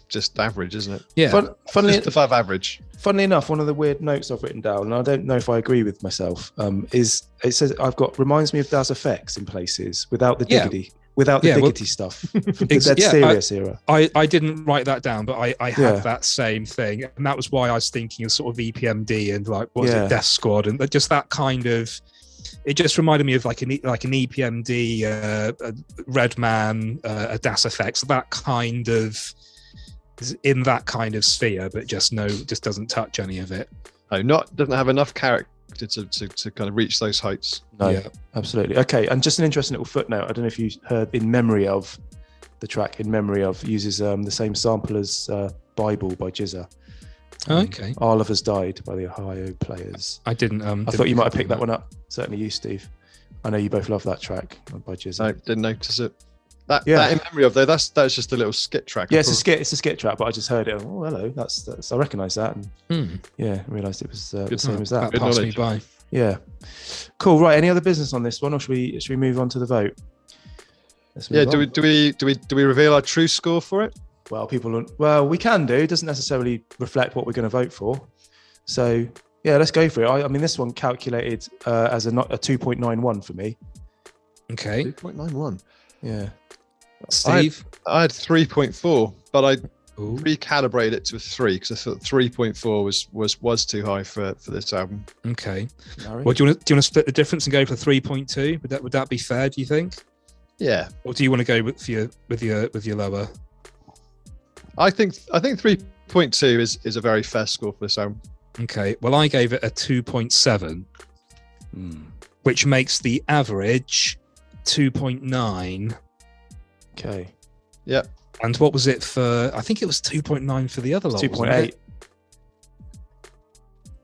just average, isn't it? Yeah. Funnily, just above average. Funnily enough, one of the weird notes I've written down, and I don't know if I agree with myself, is it says reminds me of Das Effects in places without the diggity. Without the diggity stuff from the Dead Serious era. I didn't write that down, but I had that same thing. And that was why I was thinking of sort of EPMD and like, what was it, Death Squad? And just that kind of, it just reminded me of like an EPMD, a Redman, a Das Effects, that kind of, in that kind of sphere, but just doesn't touch any of it. Doesn't have enough character to kind of reach those heights. No, absolutely. Okay, and just an interesting little footnote. I don't know if you heard In Memory Of, the track In Memory Of uses the same sample as Bible by Jizza. Okay. Our Love Has Died by the Ohio Players. I didn't. I thought you might have picked that one up. Certainly you, Steve. I know you both love that track by Jizza. I didn't notice it. That In Memory Of, though, that's just a little skit track. Yeah, it's a skit track, but I just heard it. Oh, hello, that's I recognise that, and I realised it was the same as that. That passed me by. Yeah, cool. Right, any other business on this one, or should we move on to the vote? Do we reveal our true score for it? Well, we can do. It doesn't necessarily reflect what we're going to vote for. So yeah, let's go for it. I mean, this one calculated as a 2.91 for me. Okay. 2.91. Yeah. Steve? I had 3.4, but I recalibrated it to a 3 because I thought 3.4 was too high for this album. Okay. Well, do you want to split the difference and go for 3.2? Would that be fair? Do you think? Yeah. Or do you want to go with your lower? I think 3.2 is a very fair score for this album. Okay. Well, I gave it a 2.7, which makes the average 2.9. Okay. Yeah. And what was it for? I think it was 2.9 for the other lot. 2.8.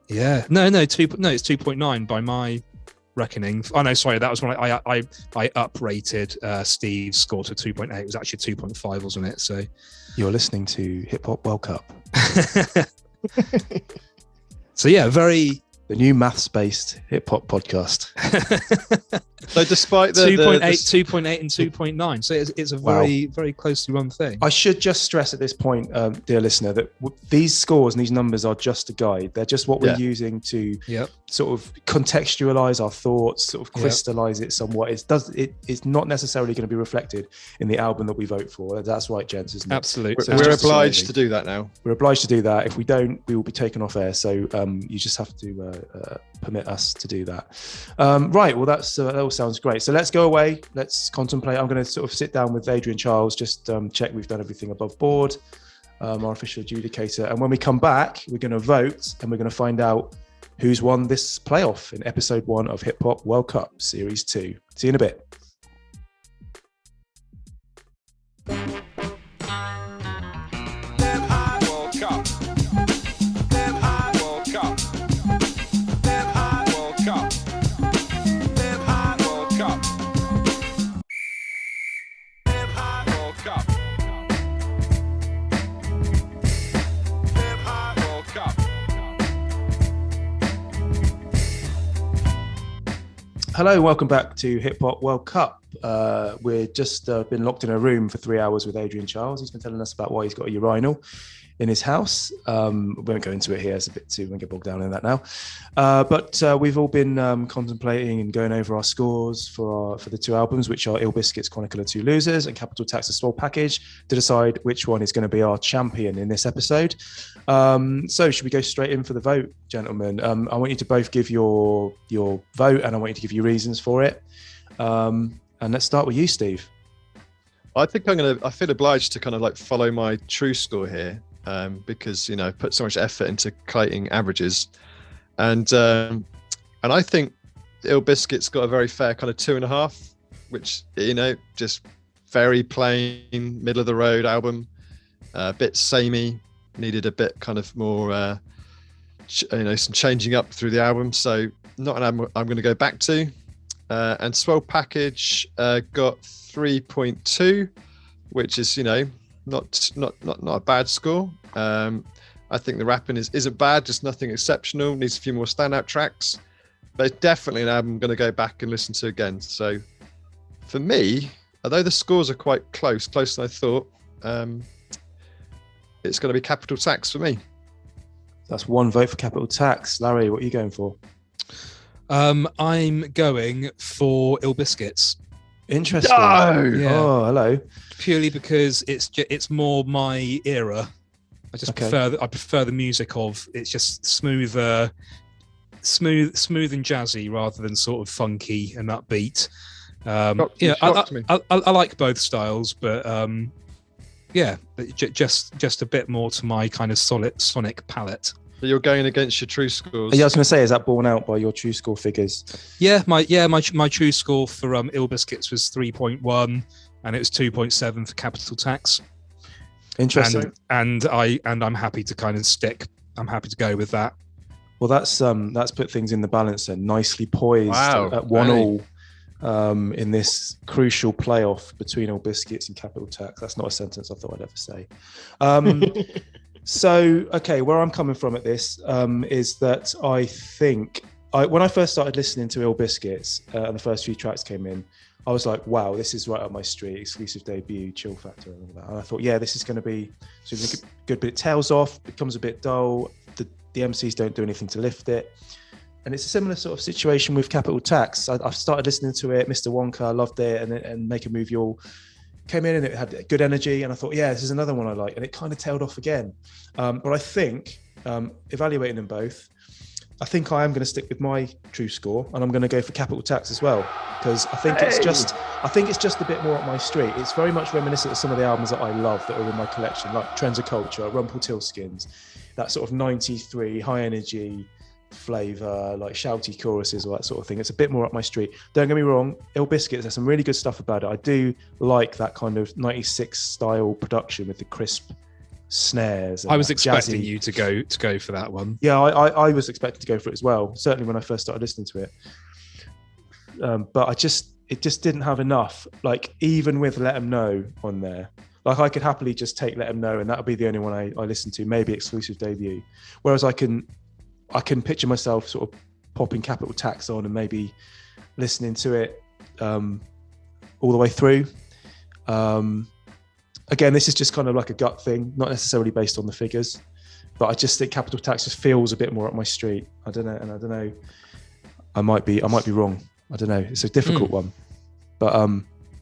Yeah. No, it's 2.9 by my reckoning. Oh no, sorry, that was when I uprated Steve's score to 2.8. It was actually 2.5, wasn't it? So you're listening to Hip Hop World Cup. So yeah, the new maths-based hip hop podcast. So despite the 2.8, and 2.9, so it's a very closely run thing. I should just stress at this point, dear listener, that these scores and these numbers are just a guide. They're just what we're using to sort of contextualize our thoughts, sort of crystallize it somewhat. It's not necessarily going to be reflected in the album that we vote for. That's right, gents, isn't it? Absolutely. So we're obliged to do that now. We're obliged to do that. If we don't, we will be taken off air. So you just have to permit us to do that. Right. Well, that all sounds great. So let's go away. Let's contemplate. I'm going to sort of sit down with Adrian Charles, just check we've done everything above board, our official adjudicator. And when we come back, we're going to vote and we're going to find out who's won this playoff in episode 1 of Hip Hop World Cup Series 2. See you in a bit. Hello, welcome back to Hip Hop World Cup. We're just been locked in a room for 3 hours with Adrian Charles. He's been telling us about why he's got a urinal in his house. We won't go into it here. It's a bit too, we won't get bogged down in that now. But we've all been contemplating and going over our scores for the 2 albums, which are BISKITS CHRONICLE of 2 Losers and Capital Tax, the SWOLL package, to decide which one is going to be our champion in this episode. So should we go straight in for the vote, gentlemen? I want you to both give your vote, and I want you to give your reasons for it. And let's start with you, Steve. I think I feel obliged to kind of like follow my TruSkore here. Because I put so much effort into collating averages, and I think BISKITS got a very fair kind of 2.5, which just very plain, middle of the road album, a bit samey, needed a bit kind of more some changing up through the album, so not an album I'm going to go back to. And SWOLL package got 3.2, which is not a bad score. I think the rapping isn't bad, just nothing exceptional. Needs a few more standout tracks, but it's definitely an album I'm going to go back and listen to again. So for me, although the scores are quite closer than I thought, it's going to be Capital Tax for me. That's one vote for Capital Tax. Larry, what are you going for? I'm going for Ill Biscuits. Interesting. No! Yeah. Oh, hello. Purely because it's more my era. I just prefer the music of it's just smooth and jazzy rather than sort of funky and upbeat. I like both styles, but just a bit more to my kind of solid sonic palette. But you're going against your TruSkores. Yeah, I was going to say, is that borne out by your TruSkore figures? Yeah, my TruSkore for Ill Biscuits was 3.1, and it was 2.7 for Capital Tax. Interesting. And I'm happy to kind of I'm happy to go with that. Well, that's put things in the balance then. Nicely poised at 1-1 in this crucial playoff between Ill Biscuits and Capital Tax. That's not a sentence I thought I'd ever say. So, okay, where I'm coming from at this is that I think when I first started listening to Ill Biscuits and the first few tracks came in, I was like, wow, this is right up my street, exclusive debut, chill factor, and all that. And I thought, yeah, this is going to be good, but it tails off, becomes a bit dull. The MCs don't do anything to lift it. And it's a similar sort of situation with Capital Tax. I've started listening to it, Mr. Wonka, I loved it, and Make a Move Y'all came in and it had good energy. And I thought, yeah, this is another one I like. And it kind of tailed off again. But I think, evaluating them both, I think I am going to stick with my TruSkore, and I'm going to go for Capital Tax as well, because I think it's just a bit more up my street. It's very much reminiscent of some of the albums that I love that are in my collection, like Trends of Culture, Rumpelstiltskins, that sort of 93 high energy flavor, like shouty choruses, all that sort of thing. It's a bit more up my street. Don't get me wrong, Ill Biscuits, there's some really good stuff about it. I do like that kind of 96 style production with the crisp snares. I was expecting you to go for that one. Yeah, I was expecting to go for it as well, certainly when I first started listening to it. But it just didn't have enough, like even with Let 'Em Know on there. Like I could happily just take Let 'Em Know and that would be the only one I listen to, maybe exclusive debut. Whereas I can picture myself sort of popping Capital Tax on and maybe listening to it all the way through. Again, this is just kind of like a gut thing, not necessarily based on the figures, but I just think Capital Tax just feels a bit more up my street. I don't know. I might be wrong. I don't know. It's a difficult one, but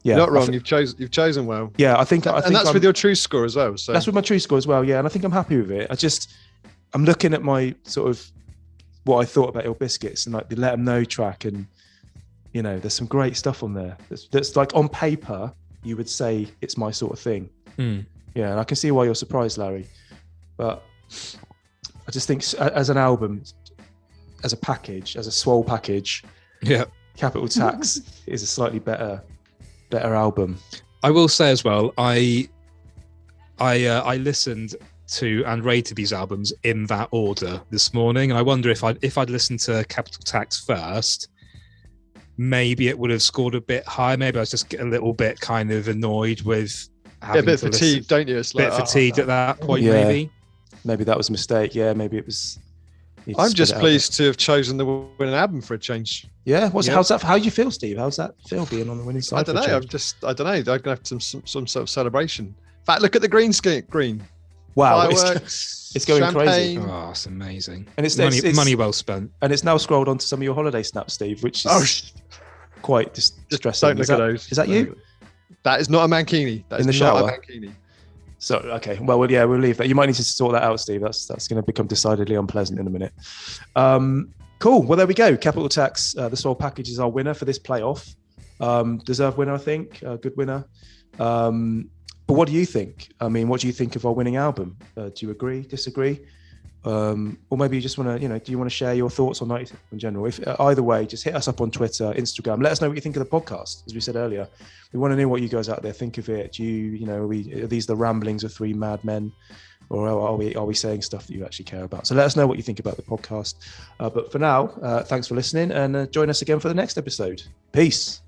yeah, not wrong. You've chosen well. Yeah, I think that's with your TruSkore as well. So that's with my TruSkore as well. Yeah, and I think I'm happy with it. I'm looking at my sort of what I thought about Ill Biscuits and like the Let 'Em Know track, and you know, there's some great stuff on there. That's like on paper, you would say it's my sort of thing. Yeah, and I can see why you're surprised, Larry. But I just think as an album, as a package, as a SWOLL package, yeah, Capital Tax is a slightly better album. I will say as well, I listened to and rated these albums in that order this morning, and I wonder if I'd listened to Capital Tax first, maybe it would have scored a bit higher. Maybe I was just a little bit kind of annoyed with having a bit fatigued, don't you? It's like, fatigued at that point, maybe that was a mistake. Yeah, maybe it was. I'm just pleased to have chosen the winning album for a change. Yeah, how's that? How do you feel, Steve? How's that feel being on the winning side? I don't know. I don't know. I'm gonna have some sort of celebration. In fact, look at the green screen. Wow, fireworks, it's going champagne. crazy. Oh, it's amazing. And it's money well spent. And it's now scrolled onto some of your holiday snaps, Steve, which is quite distressing. Don't look at those. Is that you? That is not a mankini. That is in the not shower. A mankini. So okay, well, we'll leave that. You might need to sort that out, Steve. That's going to become decidedly unpleasant in a minute. Cool. Well, there we go. Capital Tax, the SWOLL package is our winner for this playoff. Deserved winner, I think. Good winner. But what do you think? I mean, what do you think of our winning album? Do you agree? Disagree? Or maybe you just want to, do you want to share your thoughts on 90 in general? If either way, just hit us up on Twitter, Instagram. Let us know what you think of the podcast. As we said earlier, we want to know what you guys out there think of it. Do you, are these the ramblings of three mad men, or are we saying stuff that you actually care about? So let us know what you think about the podcast. But for now, thanks for listening, and join us again for the next episode. Peace.